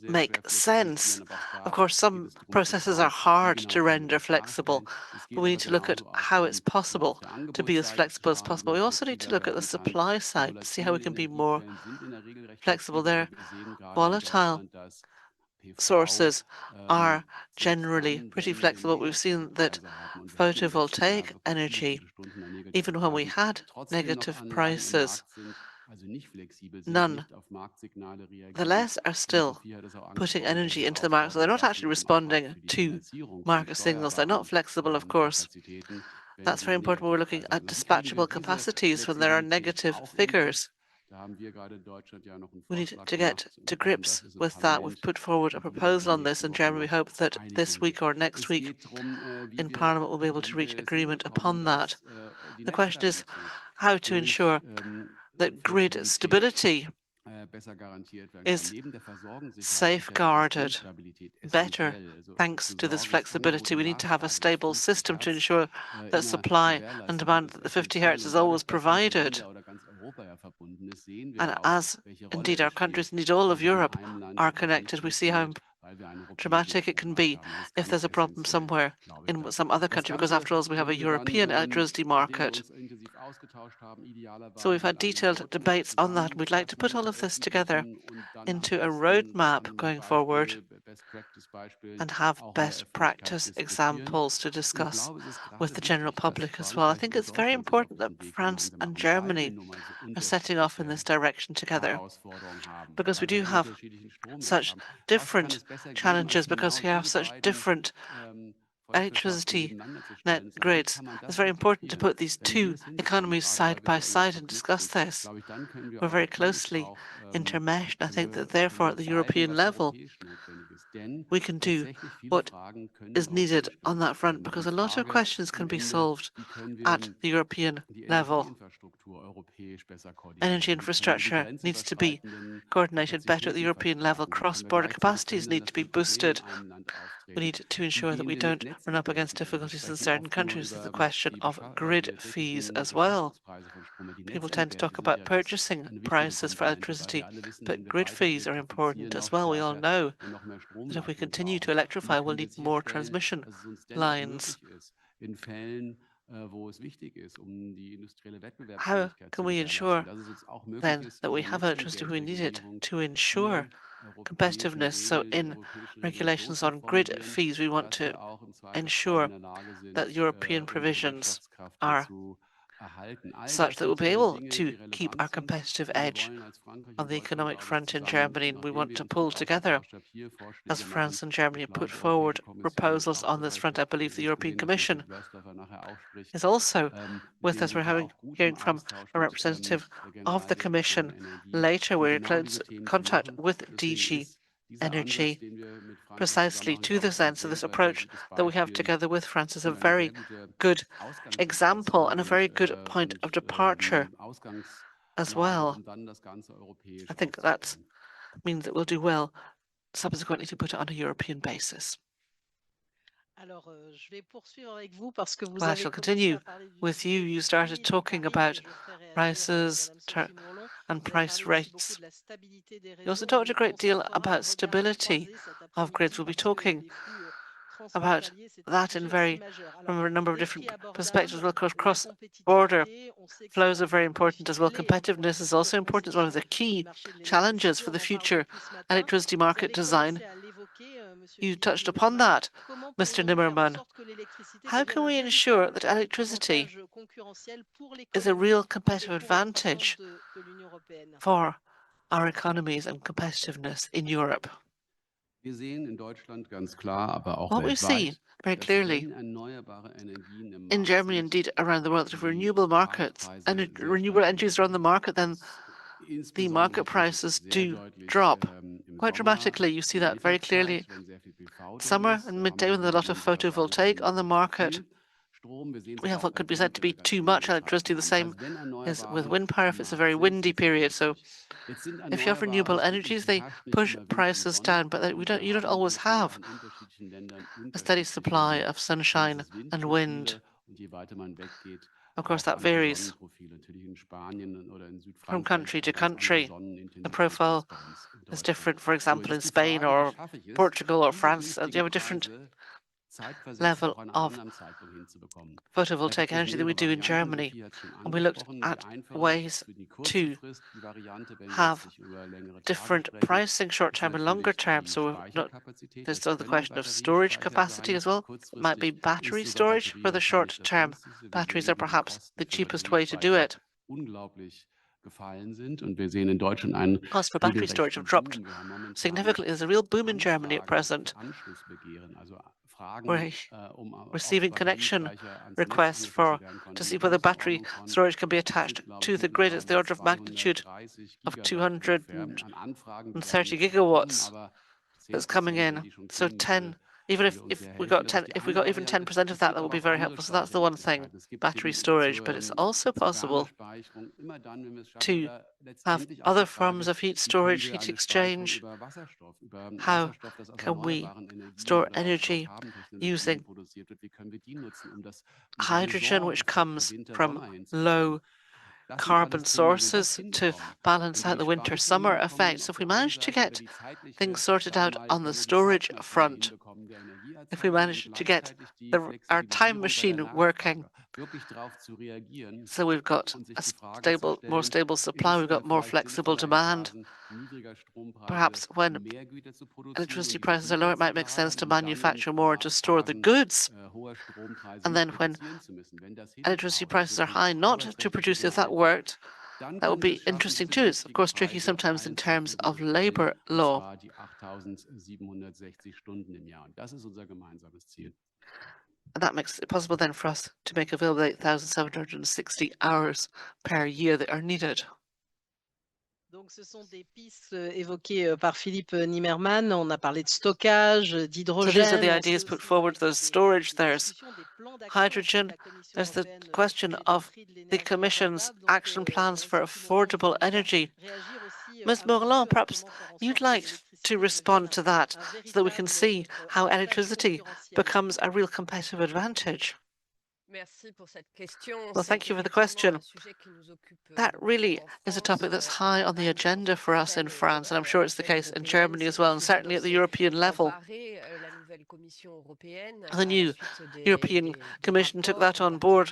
make sense. Of course, some processes are hard to render flexible, but we need to look at how it's possible to be as flexible as possible. We also need to look at the supply side to see how we can be more flexible there. Volatile sources are generally pretty flexible. We've seen that photovoltaic energy, even when we had negative prices, nonetheless are still putting energy into the market. So they're not actually responding to market signals. They're not flexible, of course. That's very important when we're looking at dispatchable capacities when there are negative figures. We need to get to grips with that. We've put forward a proposal on this in Germany. We hope that this week or next week in Parliament we'll be able to reach agreement upon that. The question is how to ensure that grid stability is safeguarded better thanks to this flexibility. We need to have a stable system to ensure that supply and demand at the 50 hertz is always provided. And as indeed our countries, indeed all of Europe, are connected, we see how dramatic it can be if there's a problem somewhere in some other country, because after all, we have a European electricity market. So we've had detailed debates on that. We'd like to put all of this together into a roadmap going forward and have best practice examples to discuss with the general public as well. I think it's very important that France and Germany are setting off in this direction together, because we do have such different challenges, because we have such different electricity net grids. It's very important to put these two economies side by side and discuss this. We're very closely intermeshed. I think that therefore at the European level, we can do what is needed on that front, because a lot of questions can be solved at the European level. Energy infrastructure needs to be coordinated better at the European level. Cross-border capacities need to be boosted. We need to ensure that we don't run up against difficulties in certain countries. There's the question of grid fees as well. People tend to talk about purchasing prices for electricity, but grid fees are important as well. We all know that if we continue to electrify, we'll need more transmission lines. How can we ensure then that we have electricity when we need it to ensure competitiveness? So in regulations on grid fees, we want to ensure that European provisions are such that we'll be able to keep our competitive edge on the economic front in Germany. And we want to pull together, as France and Germany put forward proposals on this front. I believe the European Commission is also with us. We're hearing from a representative of the Commission later. We're in close contact with DG Energy, precisely to the sense of this approach that we have together with France is a very good example and a very good point of departure as well. I think that means that we'll do well subsequently to put it on a European basis. Well, I shall continue with you. You started talking about prices and price rates. You also talked a great deal about stability of grids. We'll be talking about that from a number of different perspectives. Well, of course, cross-border flows are very important as well. Competitiveness is also important. It's one of the key challenges for the future electricity market design. You touched upon that, Mr. Nimmermann. How can we ensure that electricity is a real competitive advantage for our economies and competitiveness in Europe? What we see very clearly in Germany, indeed around the world, that if renewable markets and renewable energies are on the market, then the market prices do drop quite dramatically. You see that very clearly. Summer and midday, when there's a lot of photovoltaic on the market, we have what could be said to be too much electricity. The same is with wind power if it's a very windy period. So if you have renewable energies, they push prices down, but you don't always have a steady supply of sunshine and wind. Of course, that varies from country to country. The profile is different, for example, in Spain or Portugal or France. You have a different level of photovoltaic energy than we do in Germany. And we looked at ways to have different pricing short-term and longer term. So there's the question of storage capacity as well. It might be battery storage for the short term. Batteries are perhaps the cheapest way to do it. Costs for battery storage have dropped significantly. There's a real boom in Germany at present. We're receiving connection requests to see whether battery storage can be attached to the grid. It's the order of magnitude of 230 gigawatts that's coming in. So 10 Even if we got 10, if we got even 10% of that, that would be very helpful. So that's the one thing, battery storage. But it's also possible to have other forms of heat storage, heat exchange. How can we store energy using hydrogen, which comes from low carbon sources, to balance out the winter-summer effects? If we manage to get things sorted out on the storage front, if we manage to get our time machine working, so we've got a more stable supply, we've got more flexible demand. Perhaps when electricity prices are lower, it might make sense to manufacture more to store the goods. And then when electricity prices are high, not to produce. If that worked, that would be interesting too. It's of course tricky sometimes in terms of labor law. And that makes it possible then for us to make available 8,760 hours per year that are needed. Donc, ce sont des pistes évoquées par Philippe Nimmermann. On a parlé de stockage, So these are the d'hydrogène. ideas put forward. There's storage, there's hydrogen, there's the question of the Commission's action plans for affordable energy. Ms. Morland, perhaps you'd like to respond to that so that we can see how electricity becomes a real competitive advantage. Well, thank you for the question. That really is a topic that's high on the agenda for us in France, and I'm sure it's the case in Germany as well, and certainly at the European level. The new European Commission took that on board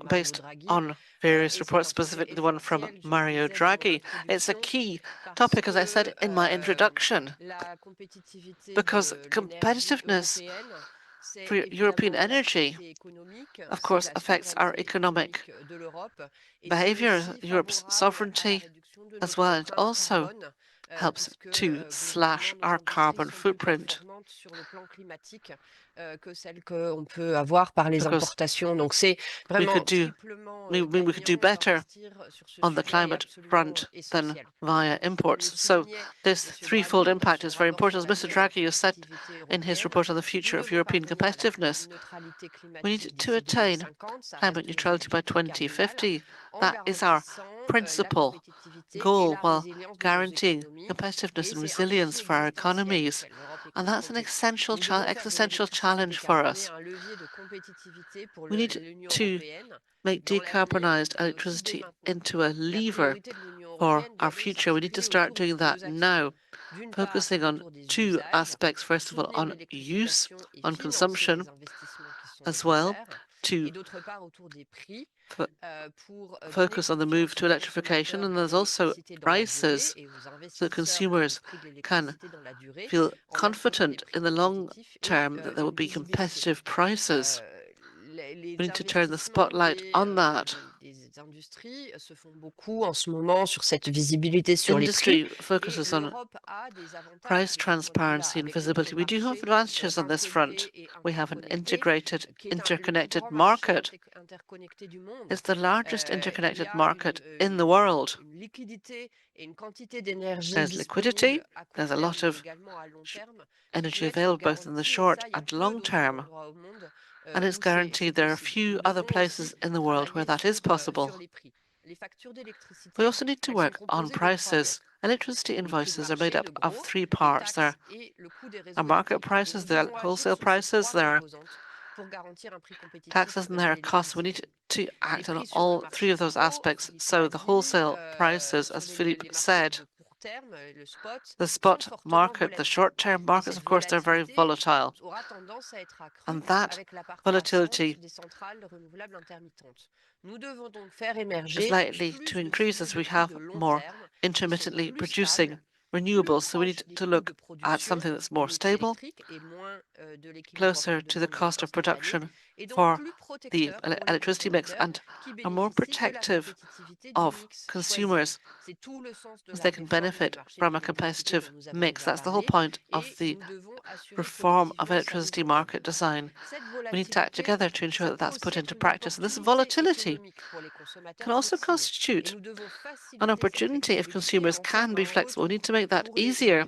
based on various reports, specifically the one from Mario Draghi. It's a key topic, as I said in my introduction, because competitiveness for European energy, of course, affects our economic behavior, Europe's sovereignty as well. It also helps to slash our carbon footprint. Because we could do better on the climate front than via imports. So this threefold impact is very important. As Mr. Draghi has said in his report on the future of European competitiveness, we need to attain climate neutrality by 2050. That is our principal goal, while guaranteeing competitiveness and resilience for our economies. And that's an existential challenge for us. We need to make decarbonised electricity into a lever for our future. We need to start doing that now, focusing on two aspects. First of all, on use, on consumption, as well, to focus on the move to electrification. And there's also prices, so consumers can feel confident in the long term that there will be competitive prices. We need to turn the spotlight on that. Industry focuses on price transparency and visibility. We do have advantages on this front. We have an integrated, interconnected market. It's the largest interconnected market in the world. There's liquidity, there's a lot of energy available both in the short and long term, and it's guaranteed there are few other places in the world where that is possible. We also need to work on prices. Electricity invoices are made up of three parts. There are market prices, there are wholesale prices, there are taxes, and there are costs. We need to act on all three of those aspects. So the wholesale prices, as Philippe said, the spot market, the short-term markets, of course, they're very volatile. And that volatility is likely to increase as we have more intermittently producing renewables. So we need to look at something that's more stable, closer to the cost of production for the electricity mix, and are more protective of consumers, as they can benefit from a competitive mix. That's the whole point of the reform of electricity market design. We need to act together to ensure that that's put into practice. And this volatility can also constitute an opportunity if consumers can be flexible. We need to make that easier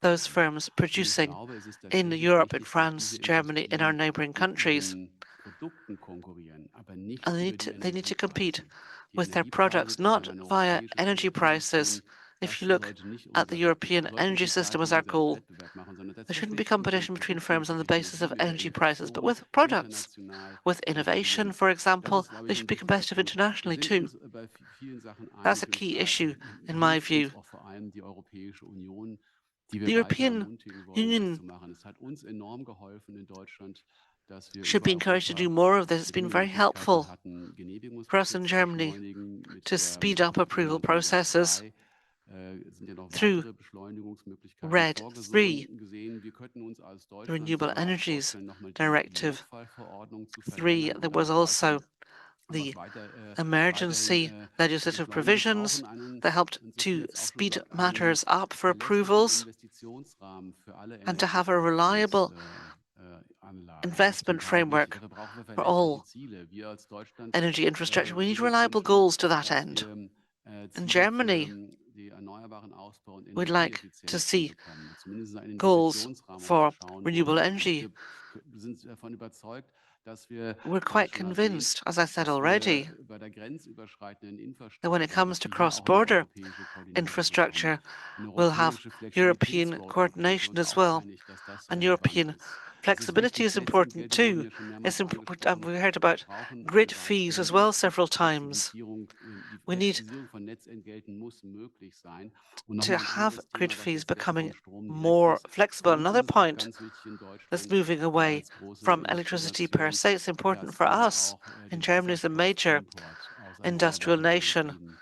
those firms producing in Europe, in France, Germany, in our neighboring countries. And they need to compete, with their products, not via energy prices. If you look at the European energy system as our goal, there shouldn't be competition between firms on the basis of energy prices, but with products. With innovation, for example, they should be competitive internationally too. That's a key issue, in my view. The European Union should be encouraged to do more of this. It's been very helpful for us in Germany to speed up approval processes through RED III, the Renewable Energies Directive 3. There was also the emergency legislative provisions that helped to speed matters up for approvals and to have a reliable investment framework for all energy infrastructure. We need reliable goals to that end. In Germany, we'd like to see goals for renewable energy. We're quite convinced, as I said already, that when it comes to cross-border infrastructure, we'll have European coordination as well. And European flexibility is important too. We heard about grid fees as well several times. We need to have grid fees becoming more flexible. Another point that's moving away from electricity per se, it's important for us in Germany as a major industrial nation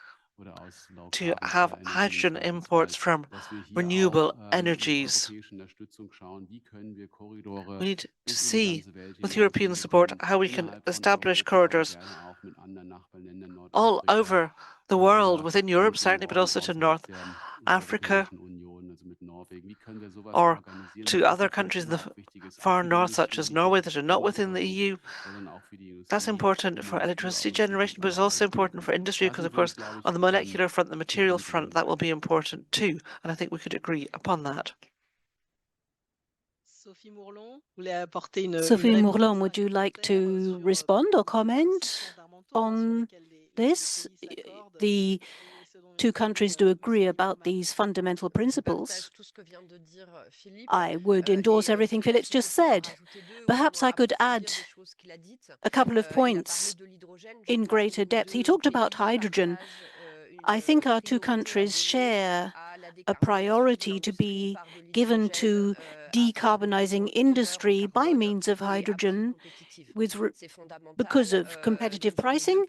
to have hydrogen imports from renewable energies. We need to see, with European support, how we can establish corridors all over the world, within Europe certainly, but also to North Africa or to other countries in the far north, such as Norway, that are not within the EU. That's important for electricity generation, but it's also important for industry because, of course, on the molecular front, the material front, that will be important too. And I think we could agree upon that. Sophie Mourlon, would you like to respond or comment on this? The two countries do agree about these fundamental principles. I would endorse everything Philip's just said. Perhaps I could add a couple of points in greater depth. He talked about hydrogen. I think our two countries share a priority to be given to decarbonizing industry by means of hydrogen because of competitive pricing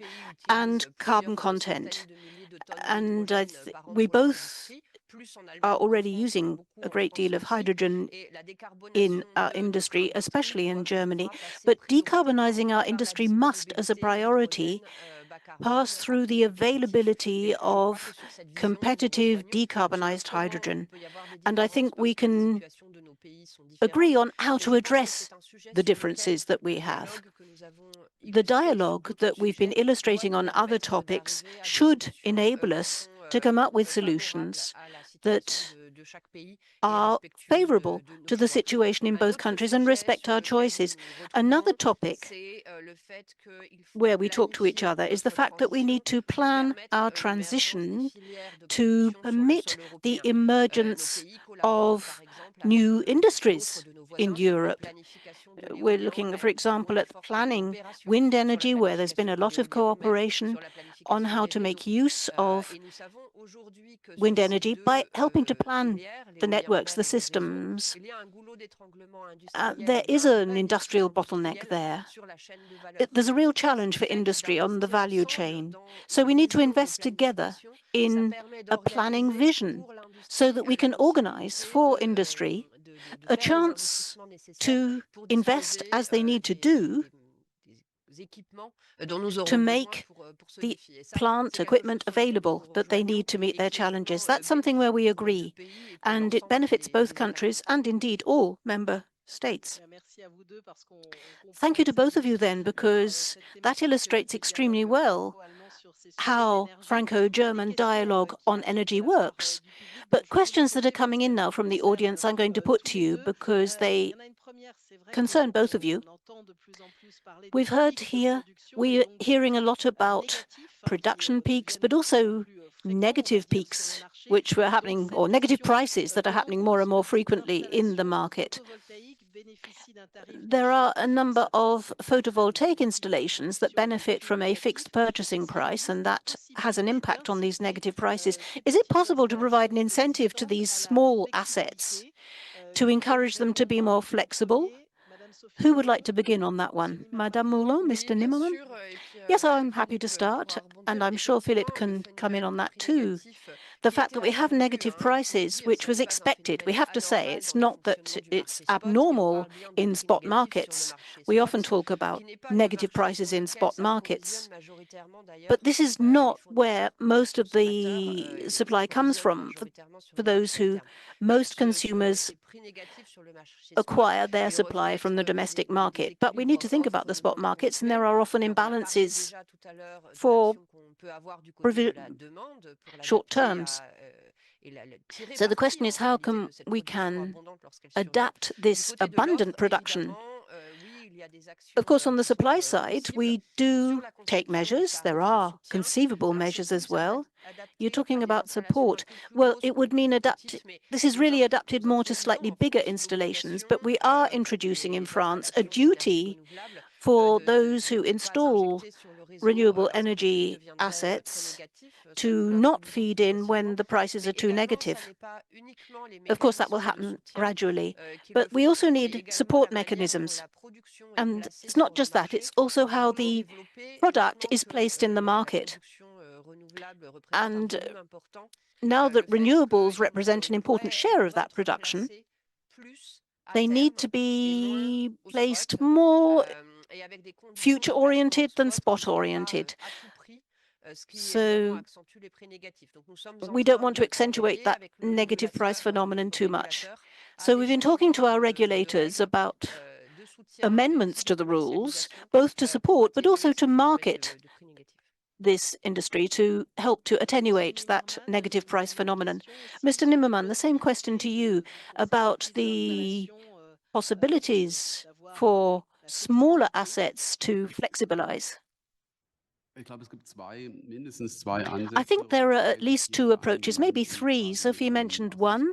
and carbon content. And we both are already using a great deal of hydrogen in our industry, especially in Germany. But decarbonizing our industry must, as a priority, pass through the availability of competitive decarbonized hydrogen. And I think we can agree on how to address the differences that we have. The dialogue that we've been illustrating on other topics should enable us to come up with solutions that are favorable to the situation in both countries and respect our choices. Another topic where we talk to each other is the fact that we need to plan our transition to permit the emergence of new industries in Europe. We're looking, for example, at planning wind energy, where there's been a lot of cooperation on how to make use of wind energy by helping to plan the networks, the systems. There is an industrial bottleneck there. There's a real challenge for industry on the value chain. So we need to invest together in a planning vision so that we can organize for industry a chance to invest as they need to do to make the plant equipment available that they need to meet their challenges. That's something where we agree, and it benefits both countries and indeed all member states. Thank you to both of you then, because that illustrates extremely well how Franco-German dialogue on energy works. But questions that are coming in now from the audience I'm going to put to you because they concern both of you. We've heard here, we're hearing a lot about production peaks, but also negative peaks, which were happening, or negative prices that are happening more and more frequently in the market. There are a number of photovoltaic installations that benefit from a fixed purchasing price, and that has an impact on these negative prices. Is it possible to provide an incentive to these small assets to encourage them to be more flexible? Who would like to begin on that one? Madame Moulin, Mr. Nimmermann? Yes, I'm happy to start, and I'm sure Philip can come in on that too. The fact that we have negative prices, which was expected, we have to say, it's not that it's abnormal in spot markets. We often talk about negative prices in spot markets. But this is not where most of the supply comes from. For those who, most consumers acquire their supply from the domestic market. But we need to think about the spot markets, and there are often imbalances for short terms. So the question is, how can we adapt this abundant production? Of course, on the supply side, we do take measures. There are conceivable measures as well. You're talking about support. Well, it would mean this is really adapted more to slightly bigger installations, but we are introducing in France a duty for those who install renewable energy assets to not feed in when the prices are too negative. Of course, that will happen gradually, but we also need support mechanisms. And it's not just that, it's also how the product is placed in the market. And now that renewables represent an important share of that production, they need to be placed more future-oriented than spot-oriented. So we don't want to accentuate that negative price phenomenon too much. So we've been talking to our regulators about amendments to the rules, both to support but also to market this industry to help to attenuate that negative price phenomenon. Mr. Nimmermann, the same question to you about the possibilities for smaller assets to flexibilize. I think there are at least two approaches, maybe three. Sophie mentioned one,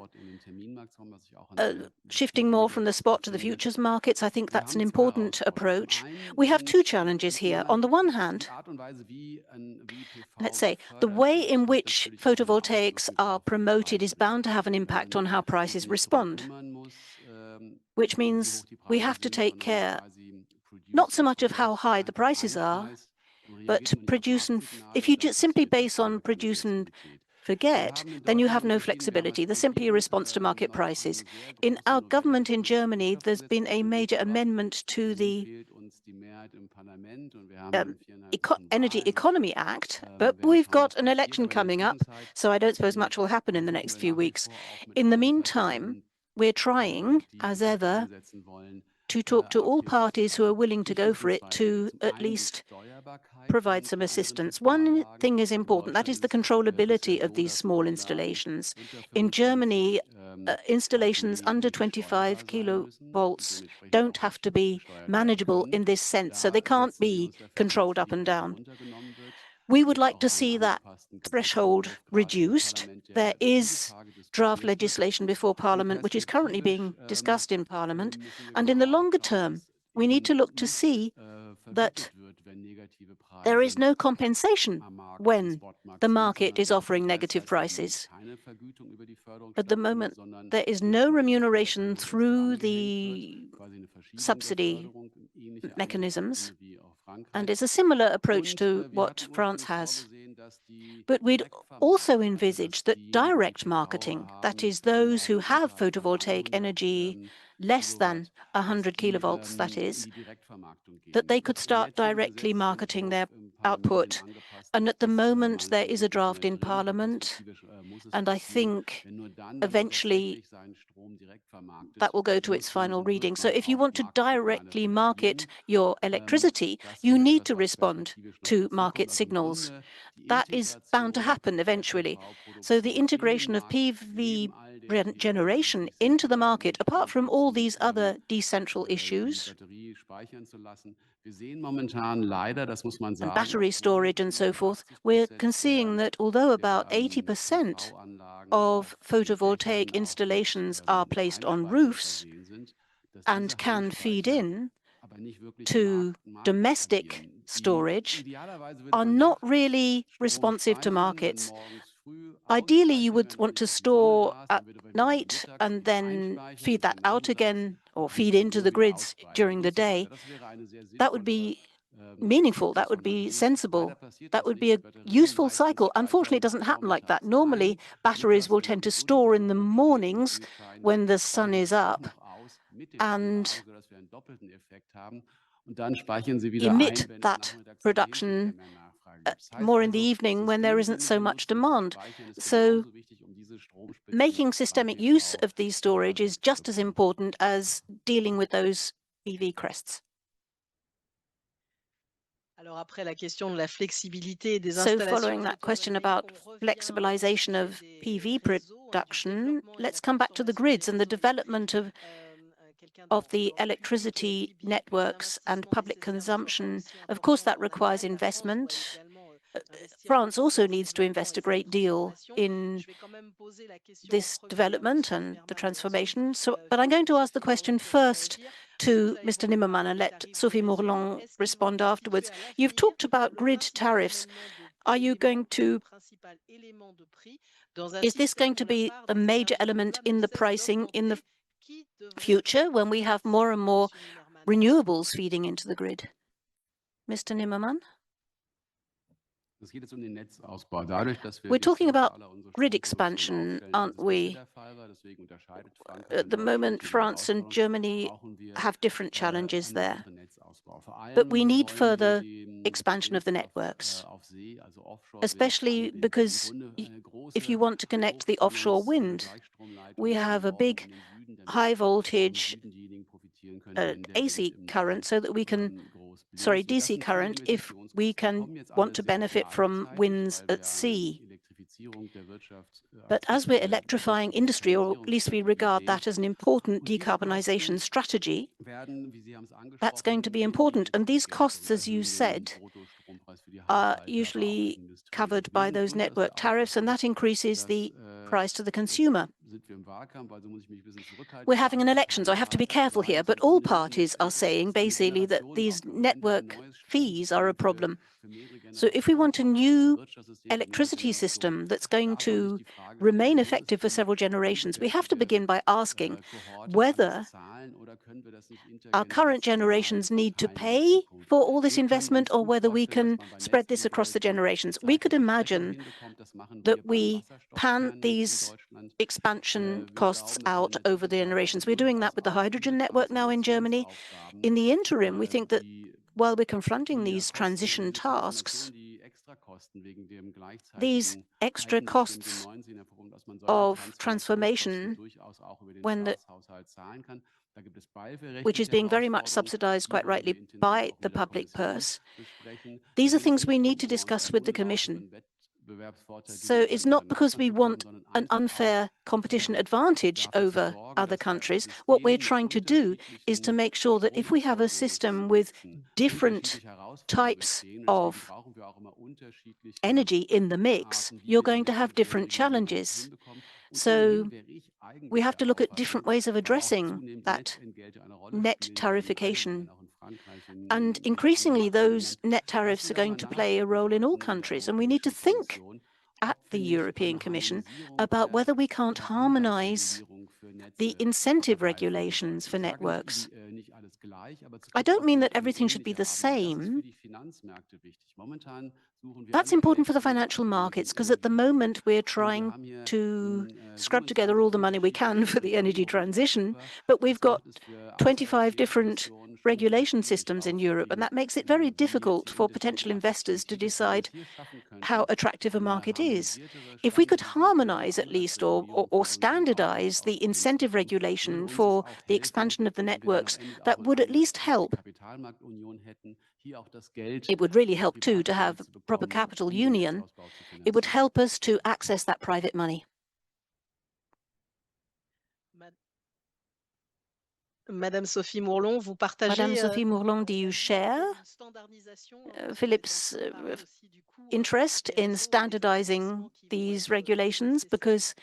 shifting more from the spot to the futures markets. I think that's an important approach. We have two challenges here. On the one hand, let's say, the way in which photovoltaics are promoted is bound to have an impact on how prices respond, which means we have to take care not so much of how high the prices are, but produce and if you just simply base on produce and forget, then you have no flexibility. There's simply a response to market prices. In our government in Germany, there's been a major amendment to the Energy Economy Act, but we've got an election coming up, so I don't suppose much will happen in the next few weeks. In the meantime, we're trying, as ever, to talk to all parties who are willing to go for it to at least provide some assistance. One thing is important, that is the controllability of these small installations. In Germany, installations under 25 kilovolts don't have to be manageable in this sense, so they can't be controlled up and down. We would like to see that threshold reduced. There is draft legislation before Parliament, which is currently being discussed in Parliament. And in the longer term, we need to look to see that there is no compensation when the market is offering negative prices. At the moment, there is no remuneration through the subsidy mechanisms, and it's a similar approach to what France has. But we'd also envisage that direct marketing, that is, those who have photovoltaic energy less than 100 kilovolts, that is, that they could start directly marketing their output. And at the moment, there is a draft in Parliament, and I think eventually that will go to its final reading. So if you want to directly market your electricity, you need to respond to market signals. That is bound to happen eventually. So the integration of PV generation into the market, apart from all these other decentral issues and battery storage and so forth, we're seeing that although about 80% of photovoltaic installations are placed on roofs and can feed in to domestic storage, are not really responsive to markets. Ideally, you would want to store at night and then feed that out again or feed into the grids during the day. That would be meaningful. That would be sensible. That would be a useful cycle. Unfortunately, it doesn't happen like that. Normally, batteries will tend to store in the mornings when the sun is up and emit that production more in the evening when there isn't so much demand. So making systemic use of these storage is just as important as dealing with those PV crests. So following that question about flexibilization of PV production, let's come back to the grids and the development of the electricity networks and public consumption. Of course, that requires investment. France also needs to invest a great deal in this development and the transformation. But I'm going to ask the question first to Mr. Nimmermann and let Sophie Mourlon respond afterwards. You've talked about grid tariffs. Is this going to be a major element in the pricing in the future when we have more and more renewables feeding into the grid? Mr. Nimmermann? We're talking about grid expansion, aren't we? At the moment, France and Germany have different challenges there. But we need further expansion of the networks, especially because if you want to connect the offshore wind, we have a big high voltage AC current so that we can DC current if we want to benefit from winds at sea. But as we're electrifying industry, or at least we regard that as an important decarbonization strategy, that's going to be important. And these costs, as you said, are usually covered by those network tariffs, and that increases the price to the consumer. We're having an election, so I have to be careful here, but all parties are saying basically that these network fees are a problem. So if we want a new electricity system that's going to remain effective for several generations, we have to begin by asking whether our current generations need to pay for all this investment or whether we can spread this across the generations. We could imagine that we pan these expansion costs out over the generations. We're doing that with the hydrogen network now in Germany. In the interim, we think that while we're confronting these transition tasks, these extra costs of transformation, which is being very much subsidized, quite rightly, by the public purse, these are things we need to discuss with the Commission. So it's not because we want an unfair competition advantage over other countries. What we're trying to do is to make sure that if we have a system with different types of energy in the mix, you're going to have different challenges. So we have to look at different ways of addressing that net tariffication. And increasingly, those net tariffs are going to play a role in all countries. And we need to think at the European Commission about whether we can't harmonize the incentive regulations for networks. I don't mean that everything should be the same. That's important for the financial markets because at the moment we're trying to scrub together all the money we can for the energy transition, but we've got 25 different regulation systems in Europe, and that makes it very difficult for potential investors to decide how attractive a market is. If we could harmonize at least or standardize the incentive regulation for the expansion of the networks, that would at least help. It would really help too to have proper capital union. It would help us to access that private money. Madame Sophie Mourlon, vous Madame partagez Sophie Mourlon, do la you vue qu'il y share ait une standardisation, parce qu'on est en Philip's train de parler aussi du coup interest des in réseaux et des standardizing investissements qui vont these être regulations? nécessaires. Because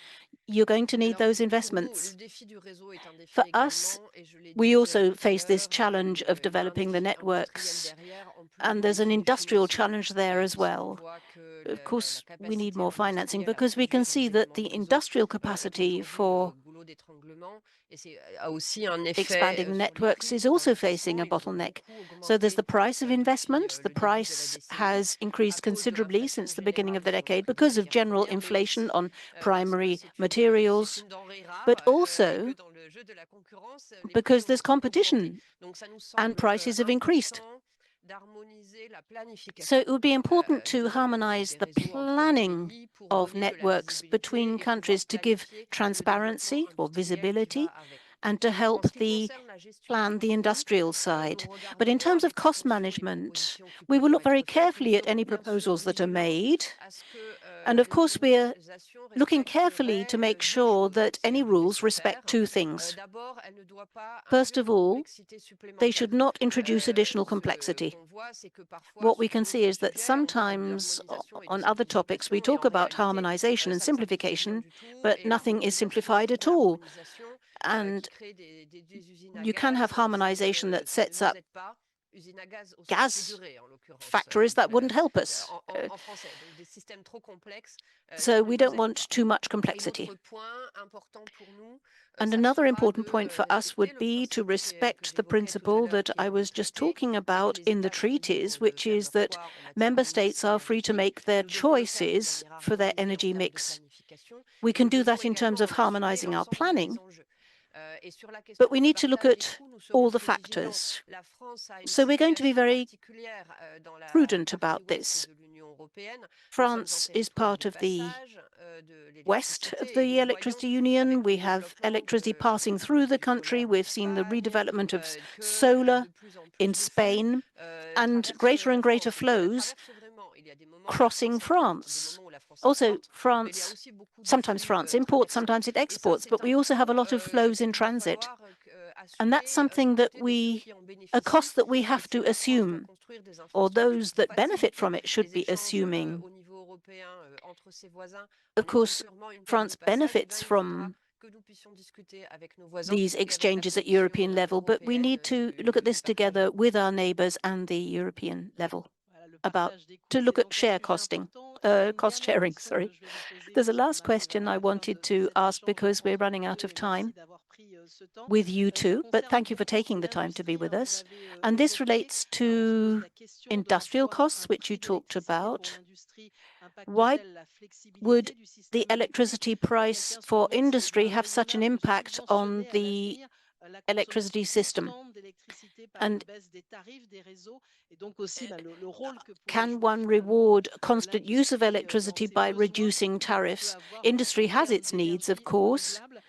you're going to need Alors, those pour nous, le investments. défi du réseau est un défi For us, également, et je l'ai we dit also tout à face this l'heure, challenge of il y a un developing the défi industriel networks, derrière, en plus and du there's an défi du industrial financier, challenge there as puisqu'on well. voit que Of course, la we need capacité more financing industrielle à because we can produire see des that éléments the de réseau industrial est capacity aujourd'hui for goulot d'étranglement, et a aussi un effet expanding the sur les networks prix is des also facing investissements. a Ils ont bottleneck. beaucoup So there's the augmenté price of depuis investment. The le début de la price décennie has à increased cause de considerably l'inflation since the beginning générale of the sur le decade prix des because of matières general premières, mais inflation aussi on parce que primary c'est materials, une denrée rare but et que also dans le jeu de la concurrence, les prix because there's sont augmentés. competition Donc ça nous and semble prices have increased. important d'harmoniser la So planification it would be important to harmonize des the réseaux entre les planning pays pour of donner de la networks visibilité between et pouvoir countries to give planifier le développement transparency or industriel qui va visibility avec. and to En help ce qui the concerne la gestion des plan the conflits, industrial nous side. But in regardons terms of avec cost attention les management, propositions qui we will pourront look very être faites. Nous carefully at serons any bien sûr proposals that are vigilants made. à ce que And of les course, nouvelles we're autorisations looking respectent les carefully to make règles, deux sure choses, that si any elles devaient rules se respect faire. two things. D'abord, elle ne doit pas First induire of de all, complexité they should supplémentaire. not introduce additional Ce complexity. qu'on voit, c'est que parfois, What we sur can see d'autres is that sujets, on parle sometimes d'harmonisation et de on other topics we simplification, et talk en about réalité, harmonization and ça ne simplifie rien simplification, du tout, but et nothing is l'harmonisation simplified pour at all. l'harmonisation qui And crée des usines à you can have gaz, harmonization that ça ne sets nous up aide pas. Usine à gaz au sens gas figuré, en l'occurrence, factories that wouldn't help us. en français. Donc des systèmes trop complexes So qui ne we nous don't aident want pas. too much Et complexity. l'autre point important pour nous, And ça another sera important point de for us respecter would le be to principe que respect the j'évoquais tout à principle l'heure, that qui est I dans le was just traité, talking c'est que about les in the États sont libres treaties, de which faire is leur that choix en matière member de mix states are free to énergétique. make their Nous devons le faire de choices manière for their harmonisée en energy termes de mix. planification, We et can nous do devons that in terms également of mentionner harmonizing our l'ensemble des planning, enjeux. Et sur la but question we du need to look partage des at coûts, nous serons all the très vigilants. factors. La France a une So we're going to be situation very particulière dans la prudent partie about ouest this. de l'Union européenne. Nous sommes en France is territoire part du of the passage de west of l'électricité, et the nous voyons electricity union. avec le We have développement electricity passing through the du country. solaire en We've seen the Espagne redevelopment of que solar de plus en in plus de flux Spain and greater la and greater France. Donc elle la flows traverse vraiment. Il y a des moments où la France crossing importe, des France. moments où la France Also, exporte, mais il y a France, aussi beaucoup de sometimes flux France imports, traversés. sometimes it Et ça, exports, c'est but un we also have a coût lot of flows in qu'il va transit. falloir And that's assumer something du that côté de ceux qui en a bénéficient. cost that we Et have si to la France doit assume, construire des or infrastructures those pour that benefit faciliter from it should les be échanges assuming. au niveau européen entre ses voisins, Of en étant course, purement une terre de France passage, eh bien, benefits il faudra from que nous puissions discuter avec nos voisins these et avec la exchanges at Commission European level, but we européenne need to look at this du partage together des coûts. with our neighbours and the European level Voilà, le about partage des coûts, to c'est look at donc un share sujet costing, important. Il y a une cost dernière sharing, question sorry. que je vais vous poser There's a puisqu'on last arrive question à I la fin wanted de to cet ask échange because we're entre running nous out deux of et merci time d'avoir pris ce temps. with you Ça two, but concerne thank you for l'importance taking the time to be d'industrie, with hein, vous us. l'avez And this évoqué. relates Alors on se pose to la question de en industrial quoi costs, un which you prix talked d'électricité pour about. l'industrie Why impacte-t-elle la would flexibilité du the système électrique? electricity price Quelqu'un se for demande s'il est industry bien have such an raisonnable de impact on subventionner à the l'avenir la electricity consommation system? constante d'électricité par une And baisse des tarifs des réseaux et donc aussi le rôle que pourrait can jouer one finalement reward constant use of l'industrie dans electricity ses by besoins reducing qu'on peut tariffs? avoir Industry en has termes its needs, of d'énergie course, renouvelable.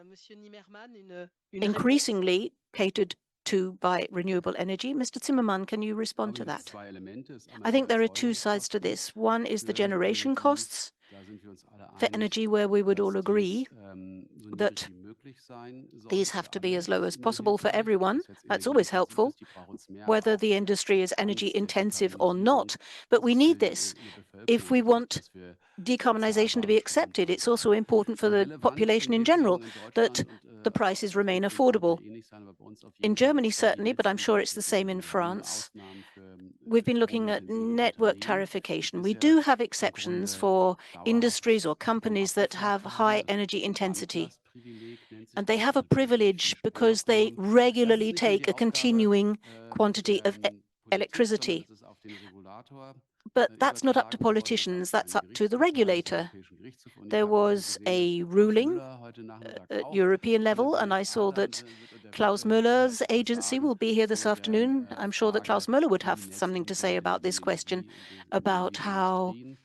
Monsieur Nimmermann, une réponse? increasingly catered to by renewable energy. Mr. Zimmermann, can you Ich respond glaube, to hier gibt es that? zwei Elemente. Ist I einmal die think there are two sides to Erzeugungskosten this. One is the für generation Energie. costs Da sind wir uns alle for einig, energy, where we would all dass agree dies so niedrig that wie möglich sein these sollte have für to be alle. as low Das as ist immer possible for hilfreich. Ob everyone. das jetzt That's always energieintensiv helpful, ist, die brauchen es mehr. Aber whether auch the die industry is energy Angst der intensive or not. Dekarboniserung, But das we ist need viel this in der if Bevölkerung we wichtig, want dass wir decarbonization to be bezahlbare Strom accepted. It's also haben. important for the Relevant population in in dem Sinne general in that Deutschland und the auch prices das remain wird in Frankreich affordable. ähnlich sein, aber bei uns auf In jeden Fall Germany, ist, die certainly, but I'm sure letzten it's the same in Jahrzehnte France. Ausnahmen für We've been looking at stromintensive network Unternehmen, die tarification. We bisher do have im exceptions Grunde for industries dauerhaft or Strom companies that have abgezahlt haben. high Das energy intensity. Wandlastprivileg nennt sich And they das, have a also die natürlich privilege viel Strom because they abnehmen. Das ist regularly nicht mehr die take a Aufgabe continuing quantity der of Politik, sondern electricity. das ist auf den Regulator But that's not up to übertragen worden. Da gab politicians, es ein that's up to the Gerichtsurteil des regulator. Europäischen Gerichtshofs und ich There habe was gesehen, dass a der Klaus ruling Müller heute Nachmittag at auch European level, and die I saw Rede halten that wird und der Klaus wird Müller's sicherlich etwas agency sagen will be here this zu der afternoon. I'm sure that Klaus Frage, Müller would wie have die something to say Netzentgelte about für this die question, Energie in about den how Industrien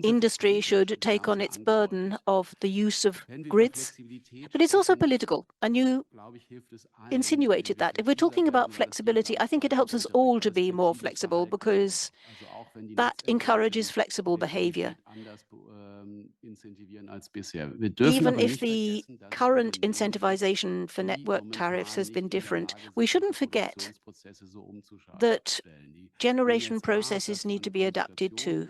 industry should take on its burden of the use of grids, but it's also political, and you insinuated that. If we're talking about flexibility, I think it helps us all to be more flexible because that encourages flexible behavior. Even if the current incentivization for network tariffs has been different, we shouldn't forget that generation processes need to be adapted too.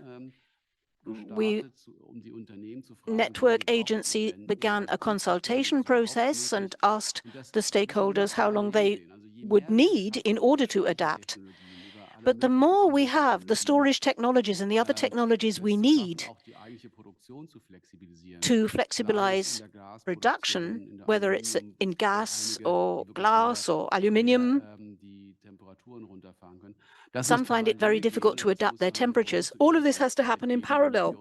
Network agency began a consultation process and asked the stakeholders how long they would need in order to adapt. But the more we have the storage technologies and the other technologies we need to flexibilize production, whether it's in gas or glass or aluminium, some find it very difficult to adapt their temperatures. All of this has to happen in parallel.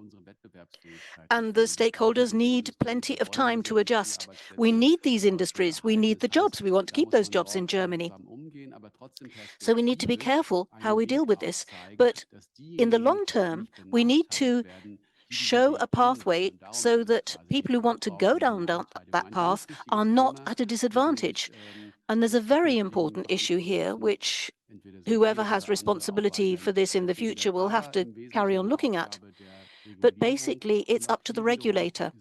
And the stakeholders need plenty of time to adjust. We need these industries. We need the jobs. We want to keep those jobs in Germany. So we need to be careful how we deal with this. But in the long term, we need to show a pathway so that people who want to go down that path are not at a disadvantage. And there's a very important issue here, which whoever has responsibility for this in the future will have to carry on looking at. But basically, it's up to the regulator.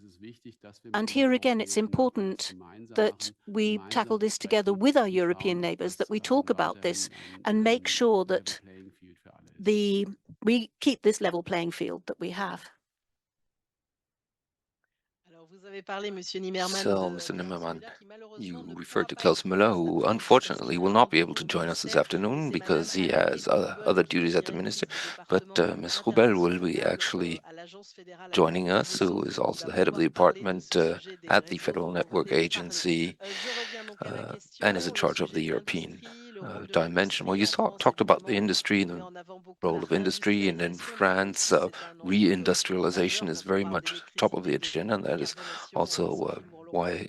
And here again, it's important that we tackle this together with our European neighbours, that we talk about this and make sure that we keep this level playing field that we have. So, Mr. Nimmermann, you referred to Klaus Müller, who unfortunately will not be able to join us this afternoon because he has other duties at the ministry. But Ms. Rubel will be actually joining us, who is also the head of the department at the Federal Network Agency and is in charge of the European dimension. Well, you talked about the industry and the role of industry, and in France, reindustrialization is very much top of the agenda, and that is also why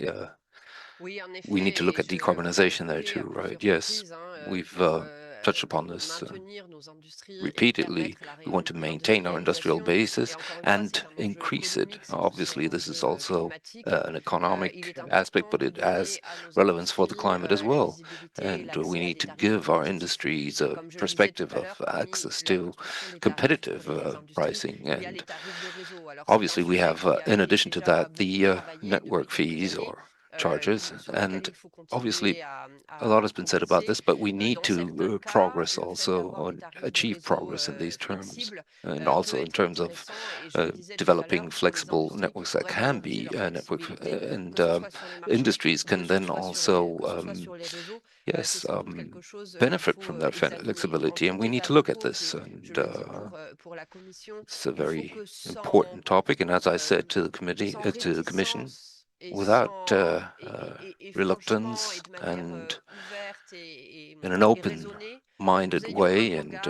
we need to look at decarbonization there too, right? Yes, we've touched upon this repeatedly. We want to maintain our industrial basis and increase it. Obviously, this is also an economic aspect, but it has relevance for the climate as well. And we need to give our industries a perspective of access to competitive pricing. And obviously, we have, in addition to that, the network fees or charges. And obviously, a lot has been said about this, but we need to progress also or achieve progress in these terms. And also in terms of developing flexible networks that can be network and industries can then also yes, benefit from that flexibility, and we need to look at this. And it's a very important topic. And as I said to the committee, to the Commission, without reluctance and in an open-minded way and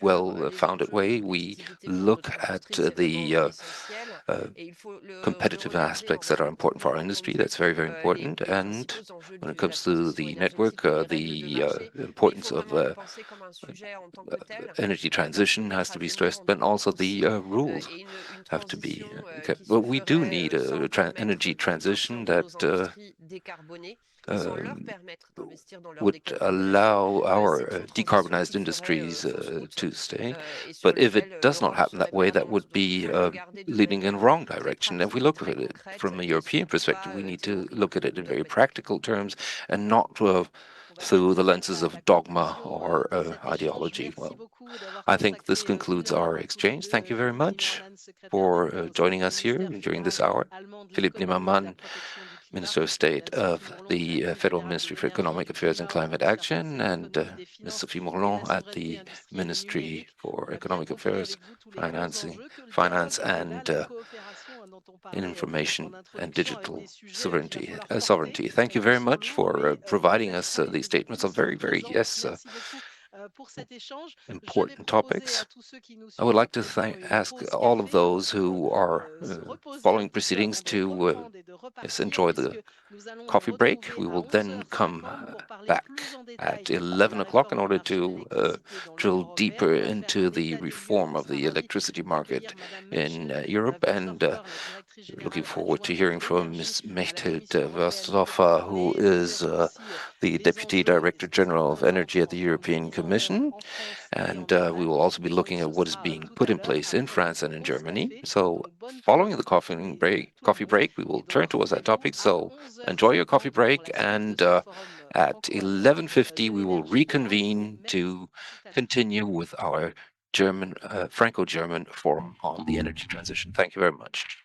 well-founded way, we look at the competitive aspects that are important for our industry. That's very, very important. And when it comes to the network, the importance of energy transition has to be stressed, but also the rules have to be kept. But we do need a energy transition that would allow our decarbonized industries to stay. But if it does not happen that way, that would be leading in the wrong direction. If we look at it from a European perspective, we need to look at it in very practical terms and not through the lenses of dogma or ideology. Well, I think this concludes our exchange. Thank you very much for joining us here during this hour. Philipp Nimmermann, Minister of State of the Federal Ministry for Economic Affairs and Climate Action, and Ms. Sophie Morlon at the Ministry for Economic Affairs, Finance and Information and Digital Sovereignty. Thank you very much for providing us these statements of very, very, yes, important topics. I would like to ask all of those who are following proceedings to enjoy the coffee break. We will then come back at 11 o'clock in order to drill deeper into the reform of the electricity market in Europe, and looking forward to hearing from Ms. Mechthild Wörsdorfer, who is the Deputy Director General of Energy at the European Commission. And we will also be looking at what is being put in place in France and in Germany. So following the coffee break, we will turn towards that topic. So enjoy your coffee break, and at 11:50 we will reconvene to continue with our Franco-German forum on the energy transition. Thank you very much.